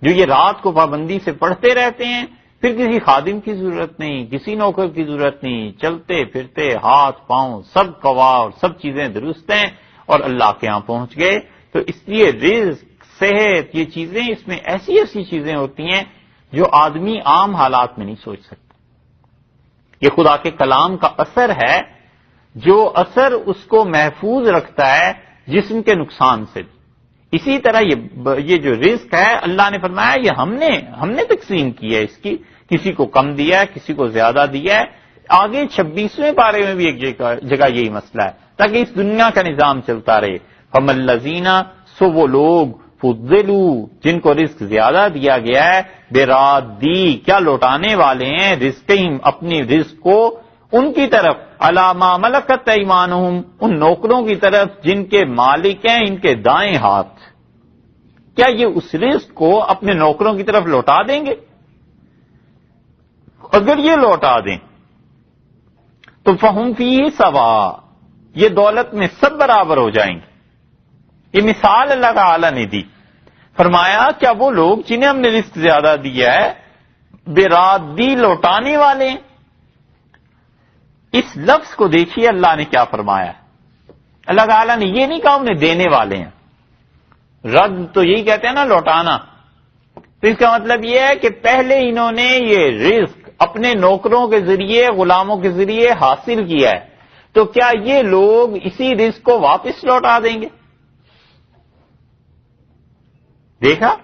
جو یہ رات کو پابندی سے پڑھتے رہتے ہیں، پھر کسی خادم کی ضرورت نہیں، کسی نوکر کی ضرورت نہیں، چلتے پھرتے ہاتھ پاؤں سب قوا اور سب چیزیں درست ہیں اور اللہ کے ہاں پہنچ گئے۔ تو اس لیے رزق، صحت، یہ چیزیں اس میں ایسی ایسی چیزیں ہوتی ہیں جو آدمی عام حالات میں نہیں سوچ سکتا۔ یہ خدا کے کلام کا اثر ہے جو اثر اس کو محفوظ رکھتا ہے جسم کے نقصان سے۔ اسی طرح یہ جو رزق ہے اللہ نے فرمایا یہ ہم نے تقسیم کی ہے، اس کی کسی کو کم دیا ہے، کسی کو زیادہ دیا ہے۔ آگے 26ویں پارے میں بھی ایک جگہ یہی مسئلہ ہے تاکہ اس دنیا کا نظام چلتا رہے۔ فَمَا الَّذِينَ، سو وہ لوگ فضلوا جن کو رزق زیادہ دیا گیا ہے، برادی کیا لوٹانے والے ہیں، رزقہم اپنی رزق کو ان کی طرف، علی ما ملکت ایمانہم ان نوکروں کی طرف جن کے مالک ہیں ان کے دائیں ہاتھ. کیا یہ اس رزق کو اپنے نوکروں کی طرف لوٹا دیں گے؟ اگر یہ لوٹا دیں تو فہم فیہ سوا، یہ دولت میں سب برابر ہو جائیں گے. یہ مثال اللہ تعالی نے دی. فرمایا کیا وہ لوگ جنہیں ہم نے رزق زیادہ دیا ہے برادی لوٹانے والے ہیں؟ اس لفظ کو دیکھیے اللہ نے کیا فرمایا. اللہ تعالیٰ نے یہ نہیں کہا انہیں دینے والے ہیں. رد تو یہی کہتے ہیں نا، لوٹانا. تو اس کا مطلب یہ ہے کہ پہلے انہوں نے یہ رزق اپنے نوکروں کے ذریعے، غلاموں کے ذریعے حاصل کیا ہے، تو کیا یہ لوگ اسی رزق کو واپس لوٹا دیں گے؟ دیکھا،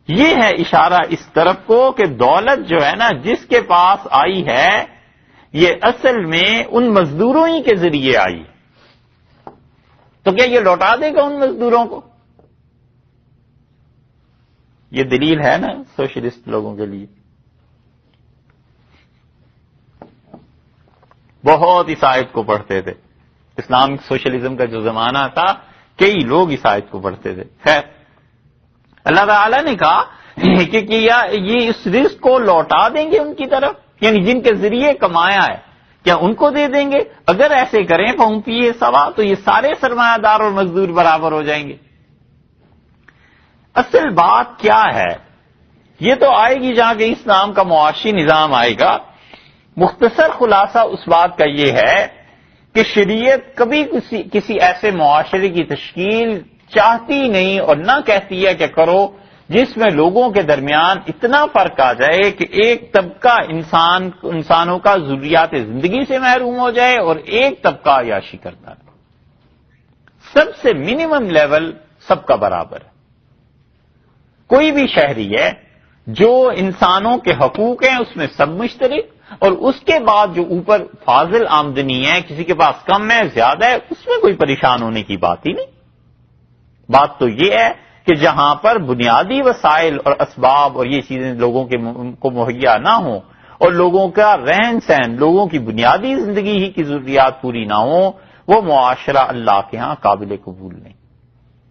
یہ ہے اشارہ اس طرف کو کہ دولت جو ہے نا جس کے پاس آئی ہے یہ اصل میں ان مزدوروں ہی کے ذریعے آئی. تو کیا یہ لوٹا دے گا ان مزدوروں کو؟ یہ دلیل ہے نا سوشلسٹ لوگوں کے لیے. بہت اس آیت کو پڑھتے تھے. اسلامک سوشلزم کا جو زمانہ تھا کئی لوگ اس آیت کو پڑھتے تھے. خیر، اللہ تعالی نے کہا کہ یہ اس رزق کو لوٹا دیں گے ان کی طرف، یعنی جن کے ذریعے کمایا ہے کیا ان کو دے دیں گے؟ اگر ایسے کریں فہم فیہ سوا، تو یہ سارے سرمایہ دار اور مزدور برابر ہو جائیں گے. اصل بات کیا ہے؟ یہ تو آئے گی جہاں کہ اسلام کا معاشی نظام آئے گا. مختصر خلاصہ اس بات کا یہ ہے کہ شریعت کبھی کسی ایسے معاشرے کی تشکیل چاہتی نہیں اور نہ کہتی ہے کہ کرو جس میں لوگوں کے درمیان اتنا فرق آ جائے کہ ایک طبقہ انسانوں کا ضروریات زندگی سے محروم ہو جائے اور ایک طبقہ عیاشی کرتا ہے. سب سے منیمم لیول سب کا برابر ہے. کوئی بھی شہری ہے جو انسانوں کے حقوق ہیں اس میں سب مشترک، اور اس کے بعد جو اوپر فاضل آمدنی ہے، کسی کے پاس کم ہے زیادہ ہے، اس میں کوئی پریشان ہونے کی بات ہی نہیں. بات تو یہ ہے کہ جہاں پر بنیادی وسائل اور اسباب اور یہ چیزیں لوگوں کو مہیا نہ ہوں اور لوگوں کا رہن سہن، لوگوں کی بنیادی زندگی ہی کی ضروریات پوری نہ ہوں، وہ معاشرہ اللہ کے ہاں قابل قبول نہیں.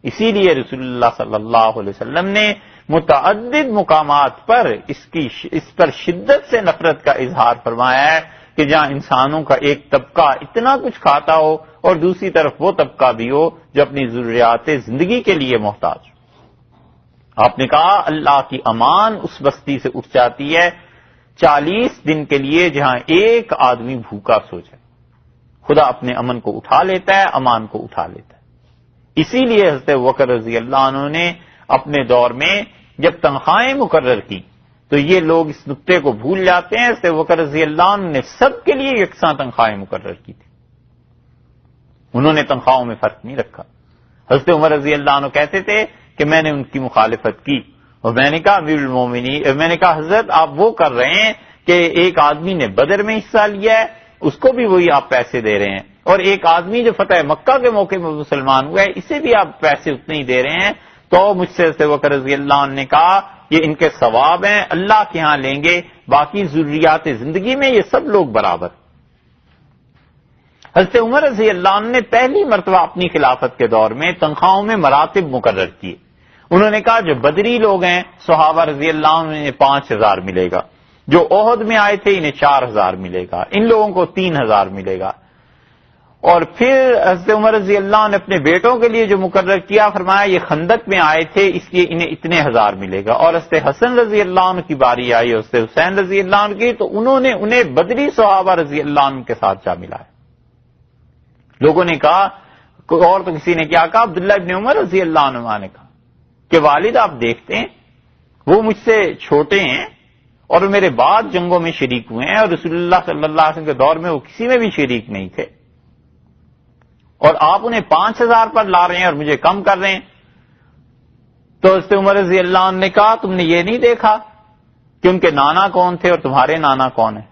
اسی لیے رسول اللہ صلی اللہ علیہ وسلم نے متعدد مقامات پر اس پر شدت سے نفرت کا اظہار فرمایا ہے کہ جہاں انسانوں کا ایک طبقہ اتنا کچھ کھاتا ہو اور دوسری طرف وہ طبقہ بھی ہو جو اپنی ضروریات زندگی کے لیے محتاج ہو. آپ نے کہا اللہ کی امان اس بستی سے اٹھ جاتی ہے 40 دن کے لیے جہاں ایک آدمی بھوکا سو جائے. خدا اپنے امن کو اٹھا لیتا ہے، امان کو اٹھا لیتا ہے. اسی لیے حضرت ابوبکر رضی اللہ عنہ نے اپنے دور میں جب تنخواہیں مقرر کی تو یہ لوگ اس نقطے کو بھول جاتے ہیں. حضرت ابوبکر رضی اللہ عنہ نے سب کے لیے یکساں تنخواہیں مقرر کی تھی. انہوں نے تنخواہوں میں فرق نہیں رکھا. حضرت عمر رضی اللہ عنہ کہتے تھے کہ میں نے ان کی مخالفت کی اور میں نے کہا امیر المومنین، میں نے کہا حضرت آپ وہ کر رہے ہیں کہ ایک آدمی نے بدر میں حصہ لیا ہے اس کو بھی وہی آپ پیسے دے رہے ہیں، اور ایک آدمی جو فتح مکہ کے موقع میں مسلمان ہوا ہے اسے بھی آپ پیسے اتنے ہی دے رہے ہیں. تو مجھ سے حضرت ابوبکر رضی اللہ عنہ نے کہا یہ ان کے ثواب ہیں، اللہ کے ہاں لیں گے، باقی ضروریات زندگی میں یہ سب لوگ برابر. حضرت عمر رضی اللہ عنہ نے پہلی مرتبہ اپنی خلافت کے دور میں تنخواہوں میں مراتب مقرر کیے. انہوں نے کہا جو بدری لوگ ہیں صحابہ رضی اللہ عنہ انہیں 5000 ملے گا، جو احد میں آئے تھے انہیں 4000 ملے گا، ان لوگوں کو 3000 ملے گا. اور پھر حضرت عمر رضی اللہ عنہ نے اپنے بیٹوں کے لیے جو مقرر کیا فرمایا یہ خندق میں آئے تھے اس لیے انہیں اتنے ہزار ملے گا. اور حضرت حسن رضی اللہ عنہ کی باری آئی حضرت حسین رضی اللہ عنہ کی تو انہوں نے انہیں بدری صحابہ رضی اللہ عنہ کے ساتھ جا ملایا. لوگوں نے کہا، اور تو کسی نے کیا کہا، عبداللہ ابن عمر رضی اللہ عنہ نے کہا کہ والد آپ دیکھتے ہیں وہ مجھ سے چھوٹے ہیں اور میرے بعد جنگوں میں شریک ہوئے ہیں اور رسول اللہ صلی اللہ علیہ وسلم کے دور میں وہ کسی میں بھی شریک نہیں تھے، اور آپ انہیں 5000 پر لا رہے ہیں اور مجھے کم کر رہے ہیں. تو حضرت عمر رضی اللہ عنہ نے کہا تم نے یہ نہیں دیکھا کہ ان کے نانا کون تھے اور تمہارے نانا کون ہیں،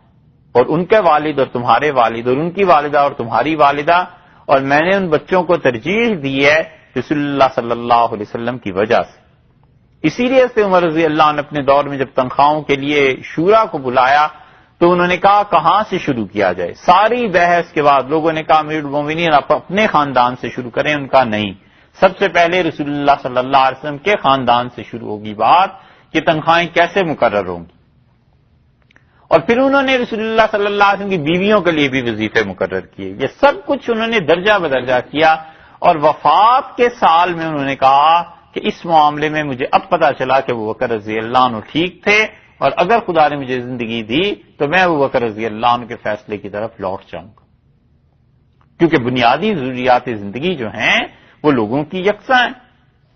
اور ان کے والد اور تمہارے والد اور ان کی والدہ اور تمہاری والدہ، اور میں نے ان بچوں کو ترجیح دی ہے رسول اللہ صلی اللہ علیہ وسلم کی وجہ سے. اسی لیے سے عمر رضی اللہ عنہ اپنے دور میں جب تنخواہوں کے لیے شورا کو بلایا تو انہوں نے کہا کہاں سے شروع کیا جائے. ساری بحث کے بعد لوگوں نے کہا امیر المومنین آپ اپنے خاندان سے شروع کریں. ان کا نہیں، سب سے پہلے رسول اللہ صلی اللہ علیہ وسلم کے خاندان سے شروع ہوگی بات کہ تنخواہیں کیسے مقرر ہوں گی. اور پھر انہوں نے رسول اللہ صلی اللہ علیہ وسلم کی بیویوں کے لیے بھی وظیفے مقرر کیے. یہ سب کچھ انہوں نے درجہ بدرجہ کیا اور وفات کے سال میں انہوں نے کہا کہ اس معاملے میں مجھے اب پتا چلا کہ ابو بکر رضی اللہ عنہ ٹھیک تھے اور اگر خدا نے مجھے زندگی دی تو میں ابو بکر رضی اللہ عنہ کے فیصلے کی طرف لوٹ جاؤں گا، کیونکہ بنیادی ضروریات زندگی جو ہیں وہ لوگوں کی یکساں ہیں.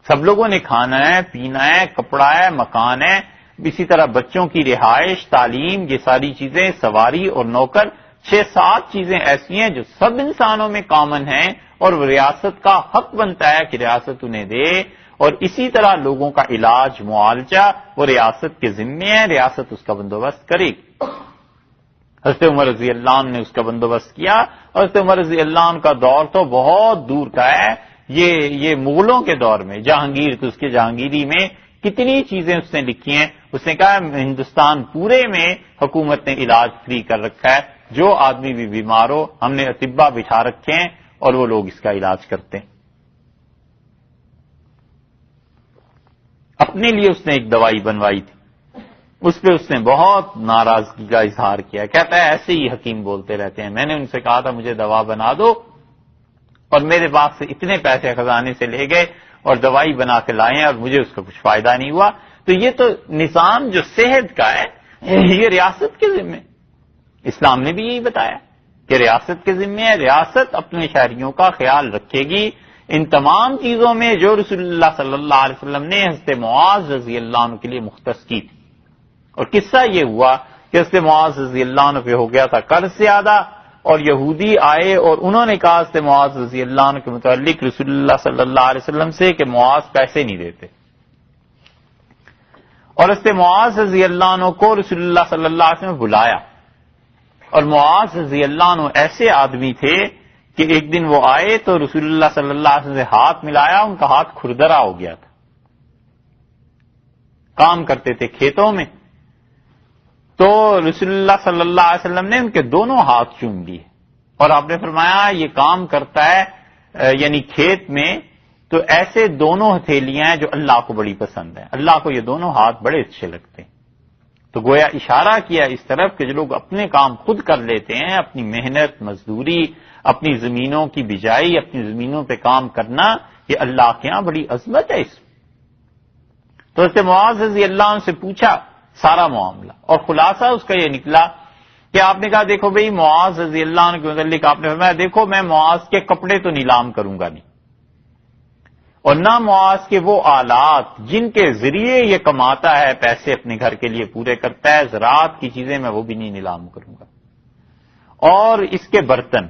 سب لوگوں نے کھانا ہے، پینا ہے، کپڑا ہے، مکان ہے، اسی طرح بچوں کی رہائش، تعلیم، یہ ساری چیزیں، سواری اور نوکر، 6-7 چیزیں ایسی ہیں جو سب انسانوں میں کامن ہیں اور وہ ریاست کا حق بنتا ہے کہ ریاست انہیں دے. اور اسی طرح لوگوں کا علاج، معالجہ وہ ریاست کے ذمے ہے، ریاست اس کا بندوبست کرے گی. حضرت عمر رضی اللہ عنہ نے اس کا بندوبست کیا. حضرت عمر رضی اللہ عنہ کا دور تو بہت دور کا ہے. یہ مغلوں کے دور میں جہانگیر تو اس کے جہانگیری میں کتنی چیزیں اس نے لکھی ہیں. اس نے کہا ہندوستان پورے میں حکومت نے علاج فری کر رکھا ہے، جو آدمی بھی بیمار ہو ہم نے اطباء بٹھا رکھے ہیں اور وہ لوگ اس کا علاج کرتے ہیں. اپنے لیے اس نے ایک دوائی بنوائی تھی، اس پہ اس نے بہت ناراضگی کا اظہار کیا. کہتا ہے ایسے ہی حکیم بولتے رہتے ہیں. میں نے ان سے کہا تھا مجھے دوا بنا دو اور میرے پاس سے اتنے پیسے خزانے سے لے گئے اور دوائی بنا کے لائے اور مجھے اس کا کچھ فائدہ نہیں ہوا. تو یہ تو نظام جو صحت کا ہے یہ ریاست کے ذمے. اسلام نے بھی یہی بتایا کہ ریاست کے ذمے ہے، ریاست اپنے شہریوں کا خیال رکھے گی. ان تمام چیزوں میں جو رسول اللہ صلی اللہ علیہ وسلم نے حضرت معاذ رضی اللہ عنہ کے لیے مختص کی تھی. اور قصہ یہ ہوا کہ حضرت معاذ رضی اللہ عنہ پہ ہو گیا تھا قرض زیادہ اور یہودی آئے اور انہوں نے کہا حضرت معاذ رضی اللہ عنہ کے متعلق رسول اللہ صلی اللہ علیہ وسلم سے کہ معاذ پیسے نہیں دیتے. اور حضرت معاذ رضی اللہ عنہ کو رسول اللہ صلی اللہ علیہ وسلم نے بلایا. اور معاذ رضی اللہ عنہ ایسے آدمی تھے کہ ایک دن وہ آئے تو رسول اللہ صلی اللہ علیہ وسلم سے ہاتھ ملایا، ان کا ہاتھ کھردرا ہو گیا تھا. کام کرتے تھے کھیتوں میں، تو رسول اللہ صلی اللہ علیہ وسلم نے ان کے دونوں ہاتھ چوم لیے اور آپ نے فرمایا یہ کام کرتا ہے یعنی کھیت میں تو ایسے دونوں ہتھیلیاں ہیں جو اللہ کو بڑی پسند ہیں، اللہ کو یہ دونوں ہاتھ بڑے اچھے لگتے ہیں. تو گویا اشارہ کیا اس طرف کہ جو لوگ اپنے کام خود کر لیتے ہیں، اپنی محنت، مزدوری، اپنی زمینوں کی بجائی، اپنی زمینوں پہ کام کرنا، یہ اللہ کے ہاں بڑی عظمت ہے اس میں. تو حضرت معاذ رضی اللہ عنہ سے پوچھا سارا معاملہ اور خلاصہ اس کا یہ نکلا کہ آپ نے کہا دیکھو بھئی معاذ رضی اللہ عنہ کے متعلق آپ نے فرمایا دیکھو میں معاذ کے کپڑے تو نیلام کروں گا نہیں اور نہ معاذ کے وہ آلات جن کے ذریعے یہ کماتا ہے پیسے اپنے گھر کے لیے پورے کرتا ہے، زراعت کی چیزیں میں وہ بھی نہیں نیلام کروں گا اور اس کے برتن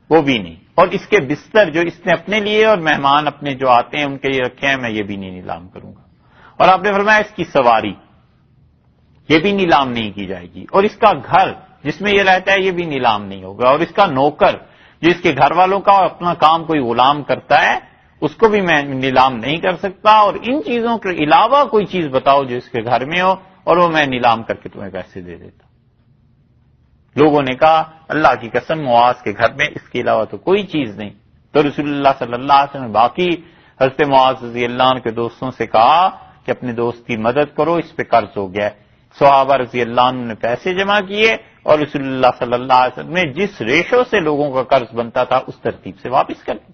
وہ بھی نہیں اور اس کے بستر جو اس نے اپنے لیے اور مہمان اپنے جو آتے ہیں ان کے لیے رکھے ہیں میں یہ بھی نہیں نیلام کروں گا. اور آپ نے فرمایا اس کی سواری یہ بھی نیلام نہیں کی جائے گی اور اس کا گھر جس میں یہ رہتا ہے یہ بھی نیلام نہیں ہوگا اور اس کا نوکر جو اس کے گھر والوں کا اور اپنا کام کوئی غلام کرتا ہے اس کو بھی میں نیلام نہیں کر سکتا اور ان چیزوں کے علاوہ کوئی چیز بتاؤ جو اس کے گھر میں ہو اور وہ میں نیلام کر کے تمہیں پیسے دے دیتا. لوگوں نے کہا اللہ کی قسم معاذ کے گھر میں اس کے علاوہ تو کوئی چیز نہیں. تو رسول اللہ صلی اللہ علیہ وسلم نے باقی حضرت معاذ رضی اللہ عنہ کے دوستوں سے کہا کہ اپنے دوست کی مدد کرو، اس پہ قرض ہو گیا ہے. صحابہ رضی اللہ عنہ نے پیسے جمع کیے اور رسول اللہ صلی اللہ علیہ وسلم نے جس ریشو سے لوگوں کا قرض بنتا تھا اس ترتیب سے واپس کر دیا.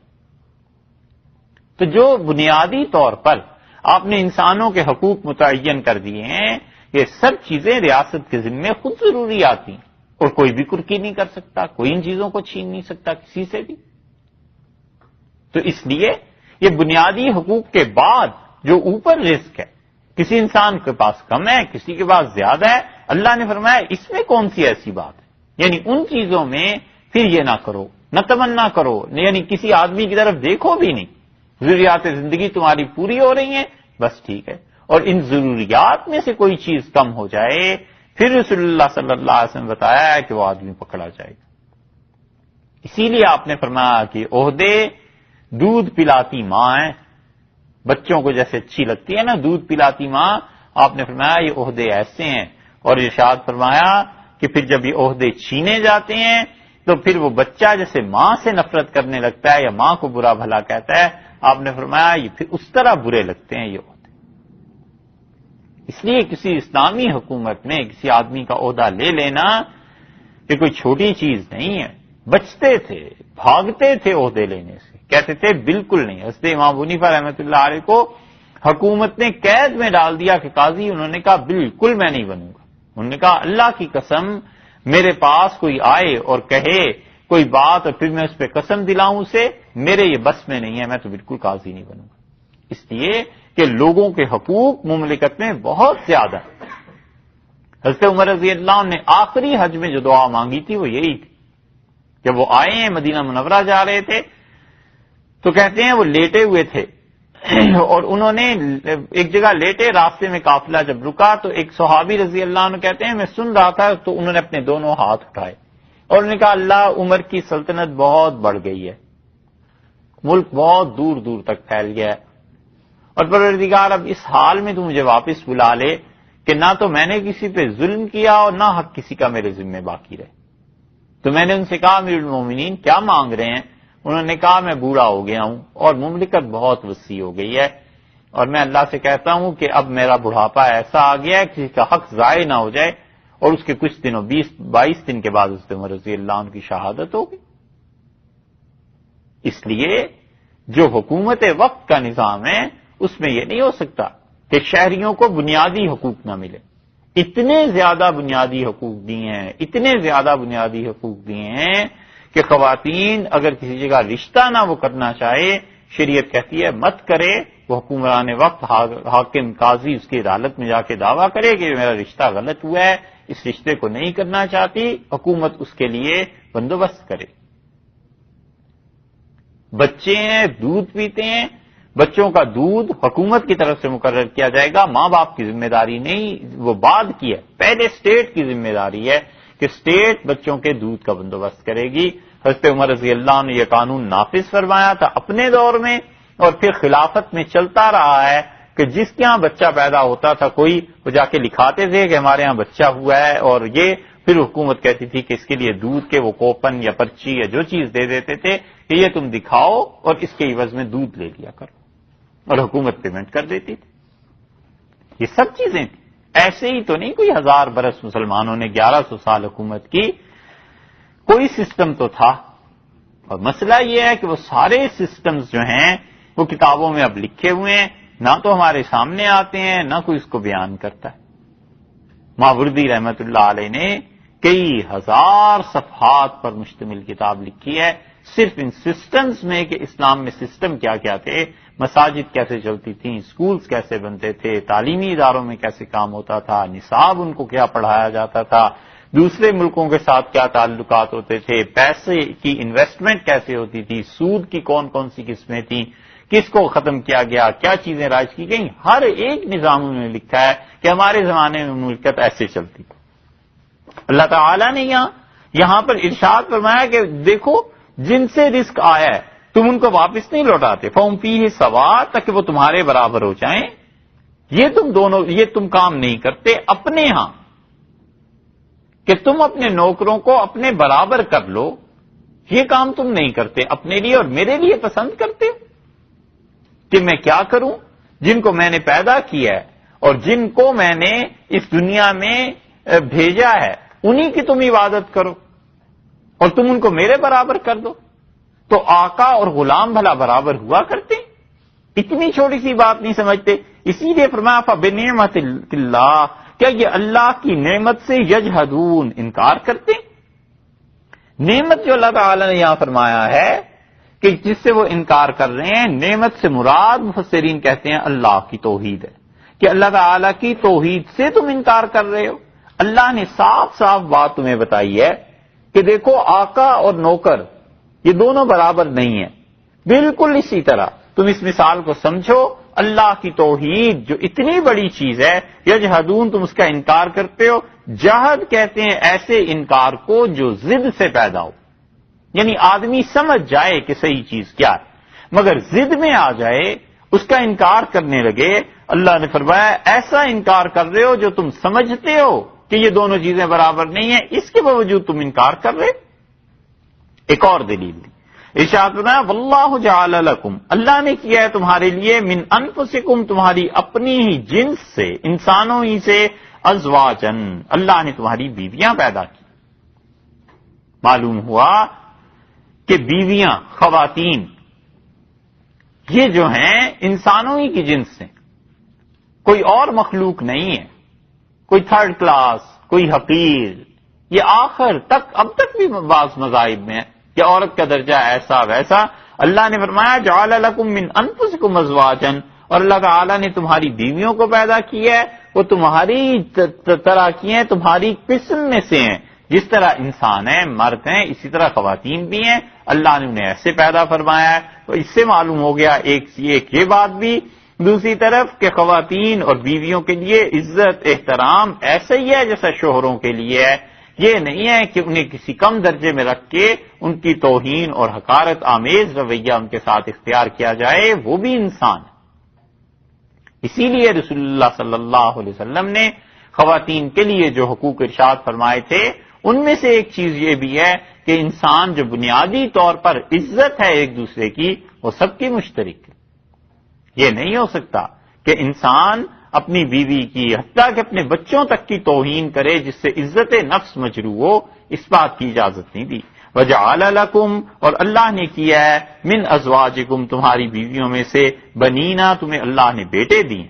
تو جو بنیادی طور پر آپ نے انسانوں کے حقوق متعین کر دیے ہیں یہ سب چیزیں ریاست کے ذمے خود ضروری آتی ہیں اور کوئی بھی کرکی نہیں کر سکتا، کوئی ان چیزوں کو چھین نہیں سکتا کسی سے بھی. تو اس لیے یہ بنیادی حقوق کے بعد جو اوپر رزق ہے کسی انسان کے پاس کم ہے کسی کے پاس زیادہ ہے، اللہ نے فرمایا اس میں کون سی ایسی بات ہے، یعنی ان چیزوں میں پھر یہ نہ کرو، نہ تمنا کرو، یعنی کسی آدمی کی طرف دیکھو بھی نہیں. ضروریات زندگی تمہاری پوری ہو رہی ہیں بس ٹھیک ہے اور ان ضروریات میں سے کوئی چیز کم ہو جائے پھر رسول اللہ صلی اللہ علیہ وسلم نے بتایا ہے کہ وہ آدمی پکڑا جائے گا. اسی لیے آپ نے فرمایا کہ عہدے دودھ پلاتی ماں ہیں بچوں کو جیسے اچھی لگتی ہے نا دودھ پلاتی ماں، آپ نے فرمایا یہ عہدے ایسے ہیں، اور ارشاد فرمایا کہ پھر جب یہ عہدے چھینے جاتے ہیں تو پھر وہ بچہ جیسے ماں سے نفرت کرنے لگتا ہے یا ماں کو برا بھلا کہتا ہے، آپ نے فرمایا یہ پھر اس طرح برے لگتے ہیں یہ عہدے۔ اس لیے کسی اسلامی حکومت میں کسی آدمی کا عہدہ لے لینا یہ کوئی چھوٹی چیز نہیں ہے۔ بچتے تھے، بھاگتے تھے عہدے لینے سے، کہتے تھے بالکل نہیں۔ حضرت امام ابو حنیفہ رحمۃ اللہ علیہ کو حکومت نے قید میں ڈال دیا کہ قاضی، انہوں نے کہا بالکل میں نہیں بنوں گا۔ انہوں نے کہا اللہ کی قسم میرے پاس کوئی آئے اور کہے کوئی بات اور پھر میں اس پہ قسم دلاؤں اسے، میرے یہ بس میں نہیں ہے، میں تو بالکل قاضی نہیں بنوں گا۔ اس لیے کہ لوگوں کے حقوق مملکت میں بہت زیادہ ہیں۔ حضرت عمر رضی اللہ عنہ نے آخری حج میں جو دعا مانگی تھی وہ یہی تھی۔ جب وہ آئے ہیں مدینہ منورہ جا رہے تھے تو کہتے ہیں وہ لیٹے ہوئے تھے اور انہوں نے ایک جگہ لیٹے، راستے میں قافلہ جب رکا تو ایک صحابی رضی اللہ عنہ کہتے ہیں میں سن رہا تھا تو انہوں نے اپنے دونوں ہاتھ اٹھائے اور انہوں نے کہا اللہ عمر کی سلطنت بہت بڑھ گئی ہے، ملک بہت دور دور تک پھیل گیا ہے، اور پروردگار اب اس حال میں تو مجھے واپس بلا لے کہ نہ تو میں نے کسی پہ ظلم کیا اور نہ حق کسی کا میرے ذمہ باقی رہے۔ تو میں نے ان سے کہا امیر المومنین کیا مانگ رہے ہیں؟ انہوں نے کہا میں بوڑھا ہو گیا ہوں اور مملکت بہت وسیع ہو گئی ہے، اور میں اللہ سے کہتا ہوں کہ اب میرا بڑھاپا ایسا آ گیا ہے کسی کا حق ضائع نہ ہو جائے، اور اس کے کچھ دنوں 22 دن کے بعد حضرت عمر رضی اللہ عنہ کی شہادت ہوگی۔ اس لیے جو حکومت وقت کا نظام ہے اس میں یہ نہیں ہو سکتا کہ شہریوں کو بنیادی حقوق نہ ملے۔ اتنے زیادہ بنیادی حقوق دیے ہیں، اتنے زیادہ بنیادی حقوق دیے ہیں کہ خواتین اگر کسی جگہ رشتہ نہ وہ کرنا چاہے، شریعت کہتی ہے مت کرے، وہ حکمران وقت حاکم قاضی اس کی عدالت میں جا کے دعویٰ کرے کہ میرا رشتہ غلط ہوا ہے، اس رشتے کو نہیں کرنا چاہتی، حکومت اس کے لیے بندوبست کرے۔ بچے ہیں دودھ پیتے ہیں، بچوں کا دودھ حکومت کی طرف سے مقرر کیا جائے گا، ماں باپ کی ذمہ داری نہیں، وہ بعد کی ہے، پہلے اسٹیٹ کی ذمہ داری ہے کہ اسٹیٹ بچوں کے دودھ کا بندوبست کرے گی۔ حضرت عمر رضی اللہ عنہ نے یہ قانون نافذ فرمایا تھا اپنے دور میں، اور پھر خلافت میں چلتا رہا ہے کہ جس کے ہاں بچہ پیدا ہوتا تھا کوئی، وہ جا کے لکھاتے تھے کہ ہمارے ہاں بچہ ہوا ہے، اور یہ پھر حکومت کہتی تھی کہ اس کے لیے دودھ کے وہ کوپن یا پرچی یا جو چیز دے دیتے تھے کہ یہ تم دکھاؤ اور اس کے عوض میں دودھ لے لیا کرو، اور حکومت پیمنٹ کر دیتی تھی۔ یہ سب چیزیں ایسے ہی تو نہیں کوئی 1000 برس مسلمانوں نے 1100 سال حکومت کی، کوئی سسٹم تو تھا، اور مسئلہ یہ ہے کہ وہ سارے سسٹمز جو ہیں وہ کتابوں میں اب لکھے ہوئے ہیں، نہ تو ہمارے سامنے آتے ہیں نہ کوئی اس کو بیان کرتا ہے۔ ماوردی رحمت اللہ علیہ نے کئی 1000 صفحات پر مشتمل کتاب لکھی ہے صرف ان سسٹمز میں کہ اسلام میں سسٹم کیا کیا تھے، مساجد کیسے چلتی تھیں، سکولز کیسے بنتے تھے، تعلیمی اداروں میں کیسے کام ہوتا تھا، نصاب ان کو کیا پڑھایا جاتا تھا، دوسرے ملکوں کے ساتھ کیا تعلقات ہوتے تھے، پیسے کی انویسٹمنٹ کیسے ہوتی تھی، سود کی کون کون سی قسمیں تھیں، کس کو ختم کیا گیا، کیا چیزیں رائج کی گئیں، ہر ایک نظام انہوں نے لکھا ہے کہ ہمارے زمانے میں مملکت ایسے چلتی۔ اللہ تعالیٰ نے یہاں پر ارشاد فرمایا کہ دیکھو جن سے رزق آیا ہے تم ان کو واپس نہیں لوٹاتے، فہم فیہ سواء، تاکہ وہ تمہارے برابر ہو جائیں، یہ تم کام نہیں کرتے اپنے ہاں کہ تم اپنے نوکروں کو اپنے برابر کر لو، یہ کام تم نہیں کرتے، اپنے لیے اور میرے لیے پسند کرتے کہ میں کیا کروں، جن کو میں نے پیدا کیا ہے اور جن کو میں نے اس دنیا میں بھیجا ہے انہی کی تم عبادت کرو اور تم ان کو میرے برابر کر دو۔ تو آقا اور غلام بھلا برابر ہوا کرتے، اتنی چھوٹی سی بات نہیں سمجھتے، اسی لیے فرمایا فبنعمت اللہ، کیا یہ اللہ کی نعمت سے یجحدون، انکار کرتے۔ نعمت جو اللہ تعالی نے یہاں فرمایا ہے کہ جس سے وہ انکار کر رہے ہیں، نعمت سے مراد مفسرین کہتے ہیں اللہ کی توحید ہے، کہ اللہ تعالی کی توحید سے تم انکار کر رہے ہو۔ اللہ نے صاف صاف بات تمہیں بتائی ہے کہ دیکھو آقا اور نوکر یہ دونوں برابر نہیں ہیں، بالکل اسی طرح تم اس مثال کو سمجھو، اللہ کی توحید جو اتنی بڑی چیز ہے، یجحدون تم اس کا انکار کرتے ہو۔ جہد کہتے ہیں ایسے انکار کو جو ضد سے پیدا ہو، یعنی آدمی سمجھ جائے کہ صحیح چیز کیا ہے، مگر ضد میں آ جائے اس کا انکار کرنے لگے، اللہ نے فرمایا ایسا انکار کر رہے ہو جو تم سمجھتے ہو کہ یہ دونوں چیزیں برابر نہیں ہیں، اس کے باوجود تم انکار کر رہے۔ ایک اور دلیل دی، ارشاد فرمایا واللہ جعل لکم، اللہ نے کیا ہے تمہارے لیے من انفسکم، تمہاری اپنی ہی جنس سے، انسانوں ہی سے، ازواجن، اللہ نے تمہاری بیویاں پیدا کی۔ معلوم ہوا کہ بیویاں، خواتین، یہ جو ہیں انسانوں ہی کی جنس ہیں، کوئی اور مخلوق نہیں ہے، کوئی تھرڈ کلاس، کوئی حقیر، یہ آخر تک اب تک بھی بعض مذاہب میں ہے کہ عورت کا درجہ ایسا ویسا۔ اللہ نے فرمایا جعل لکم من انفسکم ازواجا، اور اللہ تعالی نے تمہاری بیویوں کو پیدا کیا ہے، وہ تمہاری طرح کی ہیں، تمہاری قسم میں سے ہیں، جس طرح انسان ہیں، مرد ہیں، اسی طرح خواتین بھی ہیں، اللہ نے انہیں ایسے پیدا فرمایا ہے۔ تو اس سے معلوم ہو گیا ایک یہ بات بھی، دوسری طرف کہ خواتین اور بیویوں کے لیے عزت احترام ایسا ہی ہے جیسا شوہروں کے لیے ہے، یہ نہیں ہے کہ انہیں کسی کم درجے میں رکھ کے ان کی توہین اور حقارت آمیز رویہ ان کے ساتھ اختیار کیا جائے، وہ بھی انسان ہے۔ اسی لیے رسول اللہ صلی اللہ علیہ وسلم نے خواتین کے لیے جو حقوق ارشاد فرمائے تھے، ان میں سے ایک چیز یہ بھی ہے کہ انسان جو بنیادی طور پر عزت ہے ایک دوسرے کی، وہ سب کی مشترک ہے۔ یہ نہیں ہو سکتا کہ انسان اپنی بیوی کی، حتیٰ کہ اپنے بچوں تک کی توہین کرے جس سے عزت نفس مجروح ہو، اس بات کی اجازت نہیں دی۔ وَجَعَلَ لَكُمْ، اور اللہ نے کیا ہے، من ازواجکم، تمہاری بیویوں میں سے، بنینا، تمہیں اللہ نے بیٹے دیے۔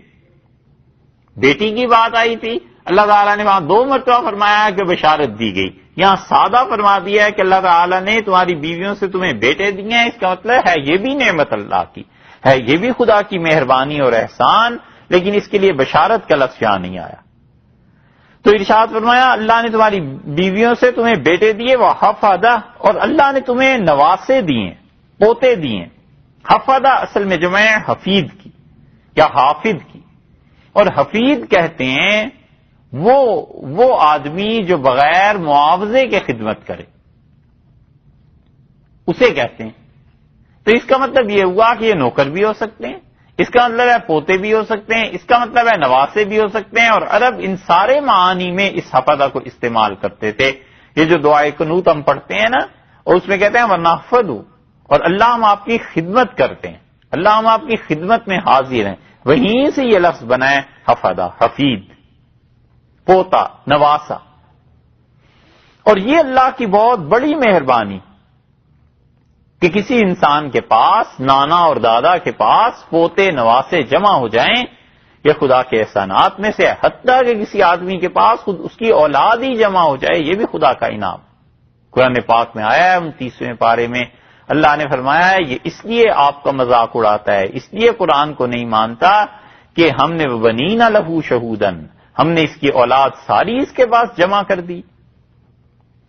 بیٹی کی بات آئی تھی، اللہ تعالیٰ نے وہاں 2 مرتبہ فرمایا کہ بشارت دی گئی، یہاں سادہ فرما دیا ہے کہ اللہ تعالیٰ نے تمہاری بیویوں سے تمہیں بیٹے دیے ہیں۔ اس کا مطلب ہے یہ بھی نعمت اللہ کی ہے، یہ بھی خدا کی مہربانی اور احسان، لیکن اس کے لیے بشارت کا لفظ یہاں نہیں آیا۔ تو ارشاد فرمایا اللہ نے تمہاری بیویوں سے تمہیں بیٹے دیے، وہ حفدہ، اور اللہ نے تمہیں نواسے دیے، پوتے دیے۔ حفدہ اصل میں جمع ہے حفید کی یا حافظ کی، اور حفید کہتے ہیں وہ آدمی جو بغیر معاوضے کے خدمت کرے، اسے کہتے ہیں۔ تو اس کا مطلب یہ ہوا کہ یہ نوکر بھی ہو سکتے ہیں، اس کا مطلب ہے پوتے بھی ہو سکتے ہیں، اس کا مطلب ہے نواسے بھی ہو سکتے ہیں، اور عرب ان سارے معانی میں اس حفدہ کو استعمال کرتے تھے۔ یہ جو دعائے قنوت ہم پڑھتے ہیں نا، اور اس میں کہتے ہیں وَنَحْفَظُ، اور اللہ ہم آپ کی خدمت کرتے ہیں، اللہ ہم آپ کی خدمت میں حاضر ہیں، وہیں سے یہ لفظ بنا ہے حفدہ، حفید، پوتا، نواسا۔ اور یہ اللہ کی بہت بڑی مہربانی کہ کسی انسان کے پاس، نانا اور دادا کے پاس پوتے نواسے جمع ہو جائیں، یہ خدا کے احسانات میں سے ہے۔ حتیٰ کہ کسی آدمی کے پاس خود اس کی اولاد ہی جمع ہو جائے، یہ بھی خدا کا انعام۔ قرآن پاک میں آیا ہے 29ویں پارے میں، اللہ نے فرمایا ہے یہ اس لیے آپ کا مذاق اڑاتا ہے، اس لیے قرآن کو نہیں مانتا کہ ہم نے وَبَنِينَ لَهُ شَهُودًا، ہم نے اس کی اولاد ساری اس کے پاس جمع کر دی،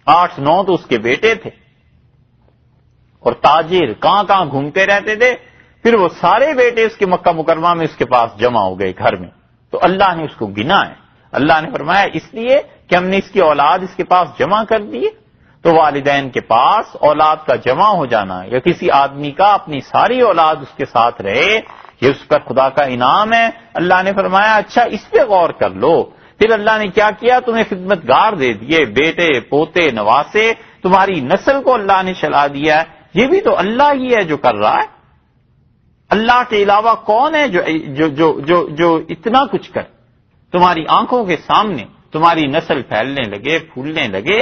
8-9 تو اس کے بیٹے تھے، اور تاجر کہاں کہاں گھومتے رہتے تھے، پھر وہ سارے بیٹے اس کے مکہ مکرمہ میں اس کے پاس جمع ہو گئے گھر میں، تو اللہ نے اس کو گنا ہے۔ اللہ نے فرمایا اس لیے کہ ہم نے اس کی اولاد اس کے پاس جمع کر دی۔ تو والدین کے پاس اولاد کا جمع ہو جانا یا کسی آدمی کا اپنی ساری اولاد اس کے ساتھ رہے، یہ اس پر خدا کا انعام ہے۔ اللہ نے فرمایا اچھا اس پہ غور کر لو، پھر اللہ نے کیا کیا، تمہیں خدمت گار دے دیے، بیٹے، پوتے، نواسے، تمہاری نسل کو اللہ نے چلا دیا ہے۔ یہ بھی تو اللہ ہی ہے جو کر رہا ہے، اللہ کے علاوہ کون ہے جو اتنا کچھ کر، تمہاری آنکھوں کے سامنے تمہاری نسل پھیلنے لگے، پھولنے لگے۔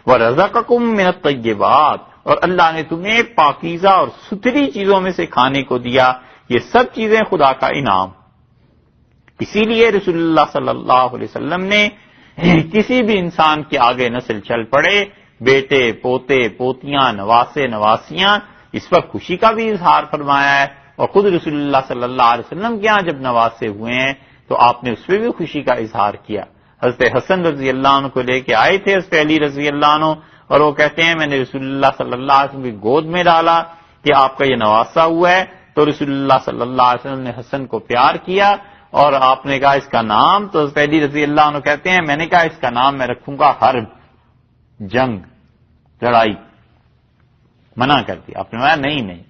وَرَزَقَكُم مِّنَ الطَّيِّبَاتِ، اور اللہ نے تمہیں پاکیزہ اور ستھری چیزوں میں سے کھانے کو دیا، یہ سب چیزیں خدا کا انعام۔ اسی لیے رسول اللہ صلی اللہ علیہ وسلم نے کسی بھی انسان کے آگے نسل چل پڑے، بیٹے، پوتے، پوتیاں، نواسے، نواسیاں، اس پر خوشی کا بھی اظہار فرمایا ہے، اور خود رسول اللہ صلی اللہ علیہ وسلم کے یہاں جب نواسے ہوئے ہیں تو آپ نے اس پہ بھی خوشی کا اظہار کیا۔ حضرت حسن رضی اللہ عنہ کو لے کے آئے تھے حضرت علی رضی اللہ عنہ، اور وہ کہتے ہیں میں نے رسول اللہ صلی اللہ علیہ وسلم کی گود میں ڈالا کہ آپ کا یہ نواسا ہوا ہے، تو رسول اللہ صلی اللہ علیہ وسلم نے حسن کو پیار کیا، اور آپ نے کہا اس کا نام، تو حضرت علی رضی اللہ عنہ کہتے ہیں میں نے کہا اس کا نام میں رکھوں گا حرب، جنگ، لڑائی، منع کر دیا۔ آپ نے کہا نہیں،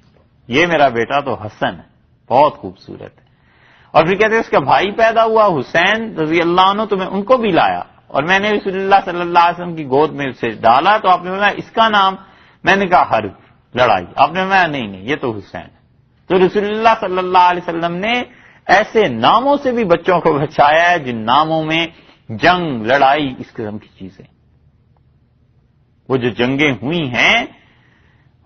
یہ میرا بیٹا تو حسن ہے، بہت خوبصورت ہے. اور پھر کہتے ہیں اس کا بھائی پیدا ہوا حسین رضی اللہ عنہ، تو میں ان کو بھی لایا اور میں نے رسول اللہ صلی اللہ علیہ وسلم کی گود میں اسے ڈالا، تو آپ نے فرمایا اس کا نام؟ میں نے کہا حرب، لڑائی. آپ نے فرمایا نہیں یہ تو حسین. تو رسول اللہ صلی اللہ علیہ وسلم نے ایسے ناموں سے بھی بچوں کو بچایا ہے جن ناموں میں جنگ، لڑائی، اس قسم کی چیزیں. وہ جو جنگیں ہوئی ہیں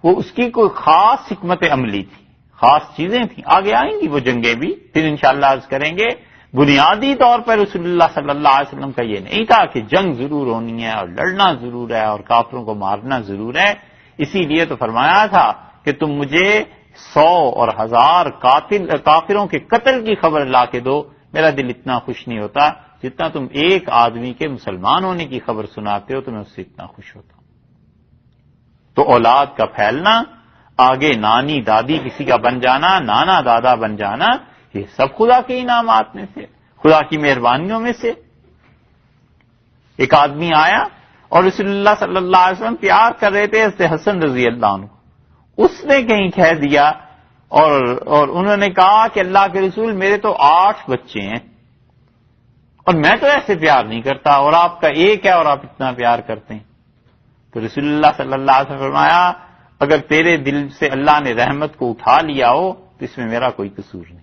وہ اس کی کوئی خاص حکمت عملی تھی، خاص چیزیں تھیں. آگے آئیں گی وہ جنگیں بھی، پھر انشاءاللہ عرض کریں گے. بنیادی طور پر رسول اللہ صلی اللہ علیہ وسلم کا یہ نہیں تھا کہ جنگ ضرور ہونی ہے اور لڑنا ضرور ہے اور کافروں کو مارنا ضرور ہے. اسی لیے تو فرمایا تھا کہ تم مجھے 100 اور 1000 کافروں کے قتل کی خبر لا کے دو، میرا دل اتنا خوش نہیں ہوتا جتنا تم ایک آدمی کے مسلمان ہونے کی خبر سناتے ہو تو میں اس سے اتنا خوش ہوتا ہوں. تو اولاد کا پھیلنا، آگے نانی دادی کسی کا بن جانا، نانا دادا بن جانا، یہ سب خدا کے انعامات میں سے، خدا کی مہربانیوں میں سے. ایک آدمی آیا اور رسول اللہ صلی اللہ علیہ وسلم پیار کر رہے تھے حضرت حسن رضی اللہ عنہ. اس نے کہیں کہہ دیا اور انہوں نے کہا کہ اللہ کے رسول میرے تو 8 بچے ہیں اور میں تو ایسے پیار نہیں کرتا، اور آپ کا ایک ہے اور آپ اتنا پیار کرتے ہیں. تو رسول اللہ صلی اللہ علیہ وسلم فرمایا اگر تیرے دل سے اللہ نے رحمت کو اٹھا لیا ہو تو اس میں میرا کوئی قصور نہیں.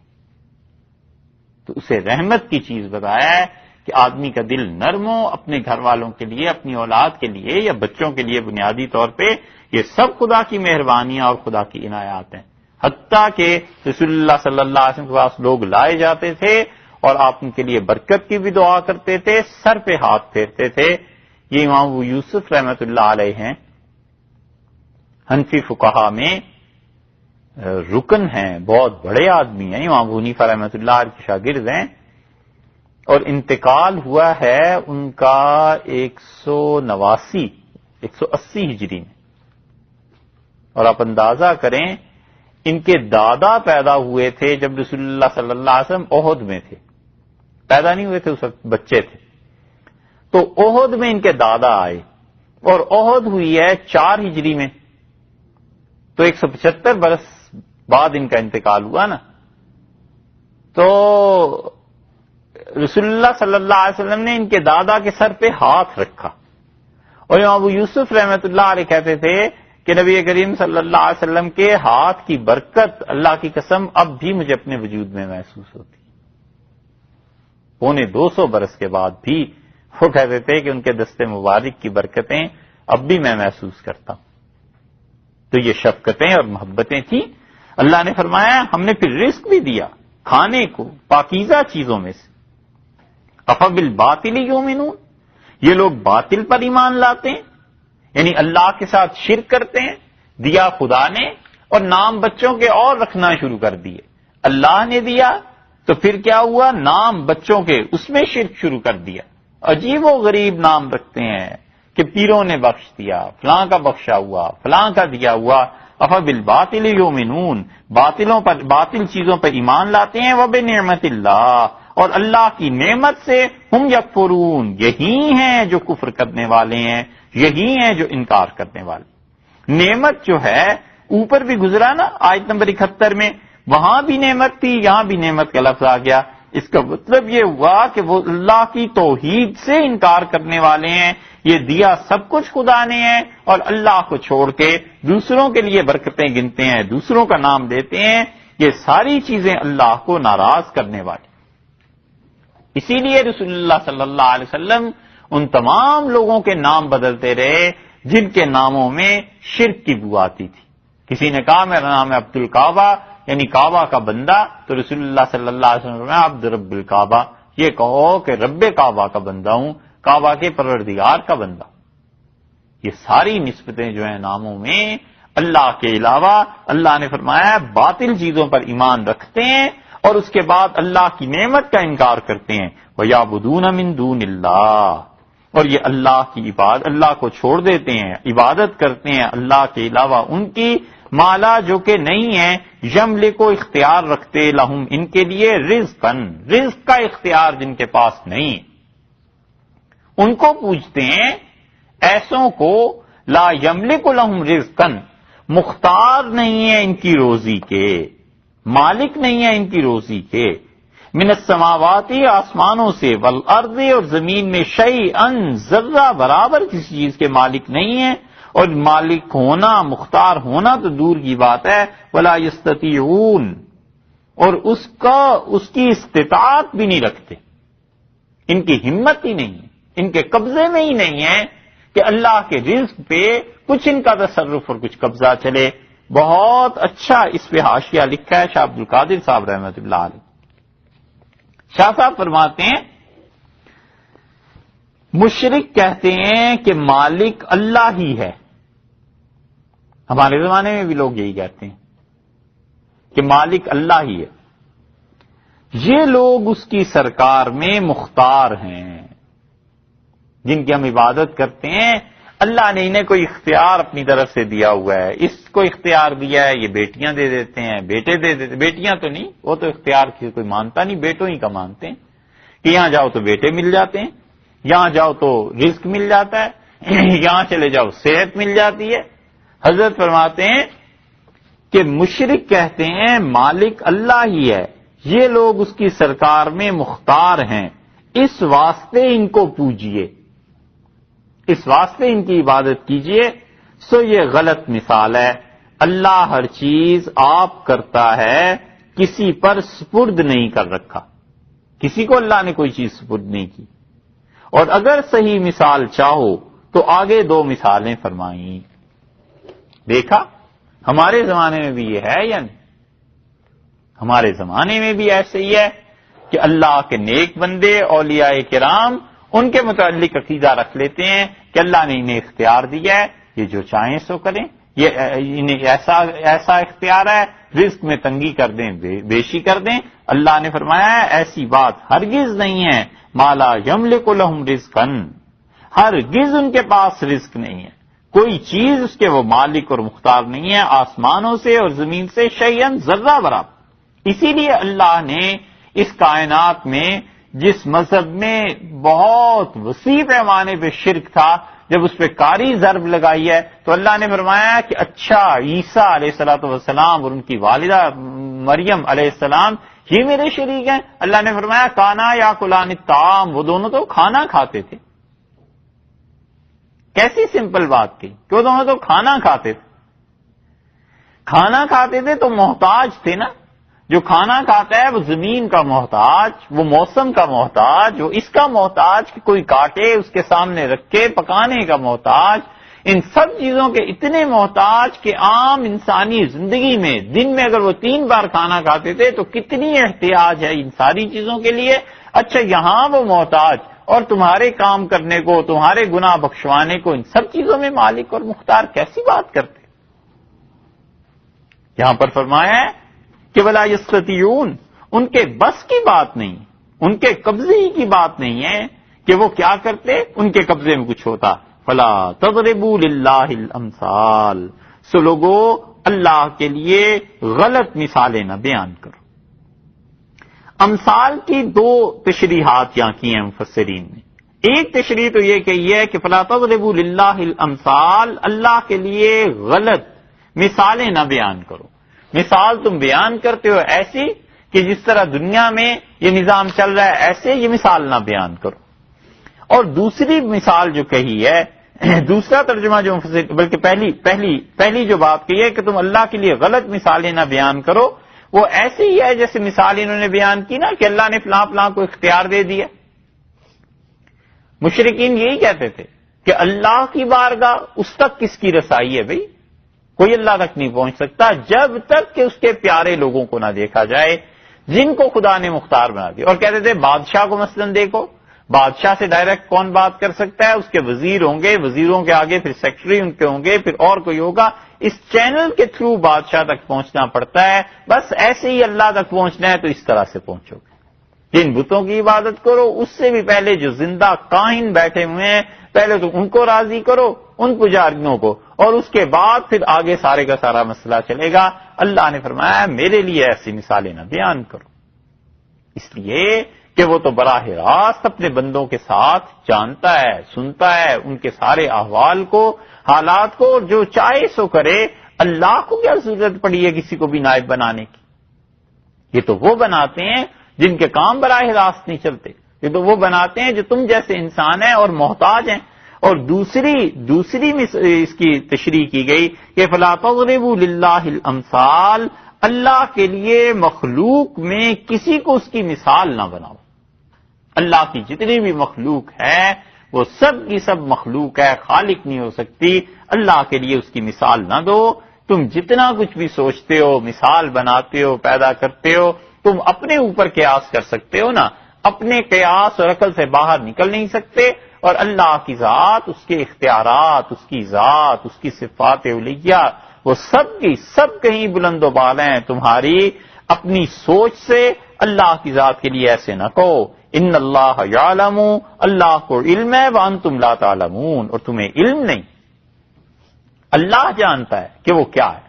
تو اسے رحمت کی چیز بتایا ہے کہ آدمی کا دل نرم ہو اپنے گھر والوں کے لیے، اپنی اولاد کے لیے یا بچوں کے لیے. بنیادی طور پہ یہ سب خدا کی مہربانیاں اور خدا کی عنایات ہیں. حتیٰ کہ رسول اللہ صلی اللہ علیہ وسلم کے پاس لوگ لائے جاتے تھے اور آپ ان کے لیے برکت کی بھی دعا کرتے تھے، سر پہ ہاتھ پھیرتے تھے. یہ امام ابو یوسف رحمۃ اللہ علیہ ہیں، حنفی فقہا میں رکن ہیں، بہت بڑے آدمی ہیں. امام ابو حنیفہ رحمۃ اللہ علیہ کے شاگرد ہیں اور انتقال ہوا ہے ان کا 180 ہجری میں. اور آپ اندازہ کریں ان کے دادا پیدا ہوئے تھے جب رسول اللہ صلی اللہ علیہ وسلم احد میں تھے، پیدا نہیں ہوئے تھے اس وقت، بچے تھے. تو احد میں ان کے دادا آئے اور احد ہوئی ہے 4 ہجری میں، تو 175 برس بعد ان کا انتقال ہوا نا. تو رسول اللہ صلی اللہ علیہ وسلم نے ان کے دادا کے سر پہ ہاتھ رکھا اور امام ابو یوسف رحمۃ اللہ علیہ کہتے تھے کہ نبی کریم صلی اللہ علیہ وسلم کے ہاتھ کی برکت اللہ کی قسم اب بھی مجھے اپنے وجود میں محسوس ہوتی. 250 برس کے بعد بھی وہ کہتے تھے کہ ان کے دستے مبارک کی برکتیں اب بھی میں محسوس کرتا ہوں. تو یہ شفقتیں اور محبتیں تھیں. اللہ نے فرمایا ہم نے پھر رزق بھی دیا کھانے کو پاکیزہ چیزوں میں سے. افبالباطل یؤمنون، یہ لوگ باطل پر ایمان لاتے ہیں، یعنی اللہ کے ساتھ شرک کرتے ہیں. دیا خدا نے اور نام بچوں کے اور رکھنا شروع کر دیے. اللہ نے دیا تو پھر کیا ہوا، نام بچوں کے اس میں شرک شروع کر دیا. عجیب و غریب نام رکھتے ہیں کہ پیروں نے بخش دیا، فلاں کا بخشا ہوا، فلاں کا دیا ہوا. افبالباطل یؤمنون، باطل چیزوں پر ایمان لاتے ہیں. وبنعمت اللہ، اور اللہ کی نعمت سے ہم یکفرون، یہی ہیں جو کفر کرنے والے ہیں، یہی ہیں جو انکار کرنے والے. نعمت جو ہے اوپر بھی گزرا نا آیت نمبر 71 میں، وہاں بھی نعمت تھی، یہاں بھی نعمت کا لفظ آ گیا. اس کا مطلب یہ ہوا کہ وہ اللہ کی توحید سے انکار کرنے والے ہیں. یہ دیا سب کچھ خدا نے ہے اور اللہ کو چھوڑ کے دوسروں کے لیے برکتیں گنتے ہیں، دوسروں کا نام دیتے ہیں. یہ ساری چیزیں اللہ کو ناراض کرنے والی. اسی لیے رسول اللہ صلی اللہ علیہ وسلم ان تمام لوگوں کے نام بدلتے رہے جن کے ناموں میں شرک کی بو آتی تھی. کسی نے کہا میرا نام ہے عبد الکعبہ، یعنی کعبہ کا بندہ، تو رسول اللہ صلی اللہ علیہ وسلم نے عبد رب الکعبہ، یہ کہو کہ رب کعبہ کا بندہ ہوں، کعبہ کے پروردگار کا بندہ. یہ ساری نسبتیں جو ہیں ناموں میں اللہ کے علاوہ، اللہ نے فرمایا باطل چیزوں پر ایمان رکھتے ہیں اور اس کے بعد اللہ کی نعمت کا انکار کرتے ہیں. وَيَعْبُدُونَ مِن دُونِ اللَّهِ، اور یہ اللہ کی عبادت، اللہ کو چھوڑ دیتے ہیں، عبادت کرتے ہیں اللہ کے علاوہ ان کی، مالا جو کہ نہیں ہے، یملک کو اختیار رکھتے لہم ان کے لیے، رزقاً رزق کا اختیار جن کے پاس نہیں. ان کو پوچھتے ہیں ایسوں کو، لا یملک لہم رزقاً، مختار نہیں ہے ان کی روزی کے. مالک نہیں ہے ان کی روزی کے، من السماواتی آسمانوں سے، والارض اور زمین میں، شیئن ذرہ برابر کسی چیز کے مالک نہیں ہے، اور مالک ہونا مختار ہونا تو دور کی بات ہے، ولا یستطیعون، اور اس کی استطاعت بھی نہیں رکھتے، ان کی ہمت ہی نہیں ہے، ان کے قبضے میں ہی نہیں ہے کہ اللہ کے رزق پہ کچھ ان کا تصرف اور کچھ قبضہ چلے۔ بہت اچھا اس پہ حاشیہ لکھا ہے شاہ عبد القادر صاحب رحمۃ اللہ علیہ۔ شاہ صاحب فرماتے ہیں مشرک کہتے ہیں کہ مالک اللہ ہی ہے، ہمارے زمانے میں بھی لوگ یہی کہتے ہیں کہ مالک اللہ ہی ہے، یہ لوگ اس کی سرکار میں مختار ہیں، جن کی ہم عبادت کرتے ہیں اللہ نے انہیں کوئی اختیار اپنی طرف سے دیا ہوا ہے، اس کو اختیار دیا ہے، یہ بیٹیاں دے دیتے ہیں، بیٹے دے دیتے، بیٹیاں تو نہیں، وہ تو اختیار کوئی مانتا نہیں، بیٹوں ہی کا مانتے ہیں کہ یہاں جاؤ تو بیٹے مل جاتے ہیں، یہاں جاؤ تو رزق مل جاتا ہے، یہاں چلے جاؤ صحت مل جاتی ہے۔ حضرت فرماتے ہیں کہ مشرک کہتے ہیں مالک اللہ ہی ہے، یہ لوگ اس کی سرکار میں مختار ہیں، اس واسطے ان کو پوجیے، اس واسطے ان کی عبادت کیجیے۔ سو یہ غلط مثال ہے، اللہ ہر چیز آپ کرتا ہے، کسی پر سپرد نہیں کر رکھا، کسی کو اللہ نے کوئی چیز سپرد نہیں کی۔ اور اگر صحیح مثال چاہو تو آگے دو مثالیں فرمائیں۔ دیکھا ہمارے زمانے میں بھی یہ ہے یا نہیں؟ ہمارے زمانے میں بھی ایسے ہی ہے کہ اللہ کے نیک بندے اولیاء کرام ان کے متعلق عقیدہ رکھ لیتے ہیں کہ اللہ نے انہیں اختیار دیا ہے، یہ جو چاہیں سو کریں، یہ انہیں ایسا اختیار ہے، رزق میں تنگی کر دیں بیشی کر دیں۔ اللہ نے فرمایا ہے ایسی بات ہرگز نہیں ہے، مالا یملک لہم رزقا، ہرگز ان کے پاس رزق نہیں ہے، کوئی چیز اس کے وہ مالک اور مختار نہیں ہے، آسمانوں سے اور زمین سے شیئن ذرہ برابر۔ اسی لیے اللہ نے اس کائنات میں جس مذہب میں بہت وسیع پیمانے پہ شرک تھا، جب اس پہ کاری ضرب لگائی ہے تو اللہ نے فرمایا کہ اچھا عیسیٰ علیہ الصلوۃ والسلام اور ان کی والدہ مریم علیہ السلام یہ میرے شریک ہیں۔ اللہ نے فرمایا کانا یاکلان الطعام، وہ دونوں تو کھانا کھاتے تھے۔ کیسی سمپل بات تھی کہ وہ دونوں تو کھانا کھاتے تھے، کھانا کھاتے تھے تو محتاج تھے نا، جو کھانا کھاتا ہے وہ زمین کا محتاج، وہ موسم کا محتاج، وہ اس کا محتاج کہ کوئی کاٹے اس کے سامنے رکھے، پکانے کا محتاج، ان سب چیزوں کے اتنے محتاج کہ عام انسانی زندگی میں دن میں اگر وہ 3 بار کھانا کھاتے تھے تو کتنی احتیاج ہے ان ساری چیزوں کے لیے۔ اچھا یہاں وہ محتاج اور تمہارے کام کرنے کو، تمہارے گناہ بخشوانے کو ان سب چیزوں میں مالک اور مختار کیسی بات کرتے؟ یہاں پر فرمایا ہے کہ ولا یستطیعون، ان کے بس کی بات نہیں، ان کے قبضے ہی کی بات نہیں ہے کہ وہ کیا کرتے، ان کے قبضے میں کچھ ہوتا۔ فلا تضربوا للہ الامثال، سو لوگو اللہ کے لیے غلط مثالیں نہ بیان کرو۔ امثال کی 2 تشریحات یہاں کی ہیں مفسرین نے۔ ایک تشریح تو یہ کہی ہے کہ فلا تضربوا للہ الامثال، اللہ کے لیے غلط مثالیں نہ بیان کرو۔ مثال تم بیان کرتے ہو ایسی کہ جس طرح دنیا میں یہ نظام چل رہا ہے ایسے یہ مثال نہ بیان کرو۔ اور دوسری مثال جو کہی ہے، دوسرا ترجمہ جو بلکہ پہلی جو بات کہی ہے کہ تم اللہ کے لیے غلط مثالیں نہ بیان کرو، وہ ایسے ہی ہے جیسے مثال انہوں نے بیان کی نا کہ اللہ نے فلاں فلاں کو اختیار دے دیا۔ مشرکین یہی کہتے تھے کہ اللہ کی بارگاہ اس تک کس کی رسائی ہے بھئی، کوئی اللہ تک نہیں پہنچ سکتا جب تک کہ اس کے پیارے لوگوں کو نہ دیکھا جائے جن کو خدا نے مختار بنا دیا۔ اور کہتے تھے بادشاہ کو مثلاً دیکھو، بادشاہ سے ڈائریکٹ کون بات کر سکتا ہے، اس کے وزیر ہوں گے، وزیروں کے آگے پھر سیکٹری ان کے ہوں گے، پھر اور کوئی ہوگا، اس چینل کے تھرو بادشاہ تک پہنچنا پڑتا ہے۔ بس ایسے ہی اللہ تک پہنچنا ہے تو اس طرح سے پہنچو گے۔ جن بتوں کی عبادت کرو اس سے بھی پہلے جو زندہ کائن بیٹھے ہوئے ہیں پہلے تو ان کو راضی کرو، ان پجاریوں کو، اور اس کے بعد پھر آگے سارے کا سارا مسئلہ چلے گا۔ اللہ نے فرمایا میرے لیے ایسی مثالیں نہ بیان کرو، اس لیے کہ وہ تو براہ راست اپنے بندوں کے ساتھ جانتا ہے، سنتا ہے ان کے سارے احوال کو، حالات کو، اور جو چاہے سو کرے۔ اللہ کو کیا ضرورت پڑی ہے کسی کو بھی نائب بنانے کی؟ یہ تو وہ بناتے ہیں جن کے کام براہ راست نہیں چلتے، یہ تو وہ بناتے ہیں جو تم جیسے انسان ہیں اور محتاج ہیں۔ اور دوسری اس کی تشریح کی گئی کہ فلا تضربوا للہ الامثال، اللہ کے لیے مخلوق میں کسی کو اس کی مثال نہ بناؤ۔ اللہ کی جتنی بھی مخلوق ہے وہ سب کی سب مخلوق ہے، خالق نہیں ہو سکتی، اللہ کے لیے اس کی مثال نہ دو۔ تم جتنا کچھ بھی سوچتے ہو، مثال بناتے ہو، پیدا کرتے ہو، تم اپنے اوپر قیاس کر سکتے ہو نا، اپنے قیاس اور عقل سے باہر نکل نہیں سکتے۔ اور اللہ کی ذات، اس کے اختیارات، اس کی ذات، اس کی صفات علیہ، وہ سب کی سب کہیں بلند و بالا ہیں، تمہاری اپنی سوچ سے اللہ کی ذات کے لیے ایسے نہ کہو۔ ان اللہ یعلم، اللہ کو علم ہے، وانتم لا تعلمون، اور تمہیں علم نہیں۔ اللہ جانتا ہے کہ وہ کیا ہے،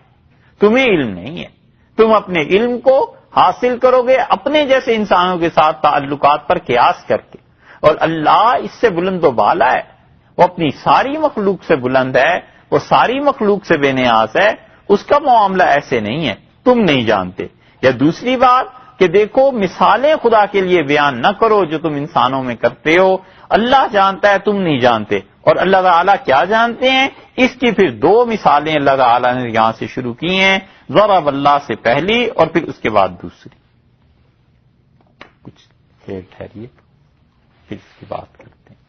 تمہیں علم نہیں ہے۔ تم اپنے علم کو حاصل کرو گے اپنے جیسے انسانوں کے ساتھ تعلقات پر قیاس کر کے، اور اللہ اس سے بلند و بالا ہے، وہ اپنی ساری مخلوق سے بلند ہے، وہ ساری مخلوق سے بے نیاز ہے، اس کا معاملہ ایسے نہیں ہے، تم نہیں جانتے۔ یا دوسری بات کہ دیکھو مثالیں خدا کے لیے بیان نہ کرو جو تم انسانوں میں کرتے ہو، اللہ جانتا ہے تم نہیں جانتے۔ اور اللہ تعالیٰ کیا جانتے ہیں، اس کی پھر دو مثالیں اللہ تعالیٰ نے یہاں سے شروع کی ہیں، ضرب اللہ سے پہلی اور پھر اس کے بعد دوسری۔ کچھ دیر ٹھہریے پھر اس کی بات کرتے ہیں۔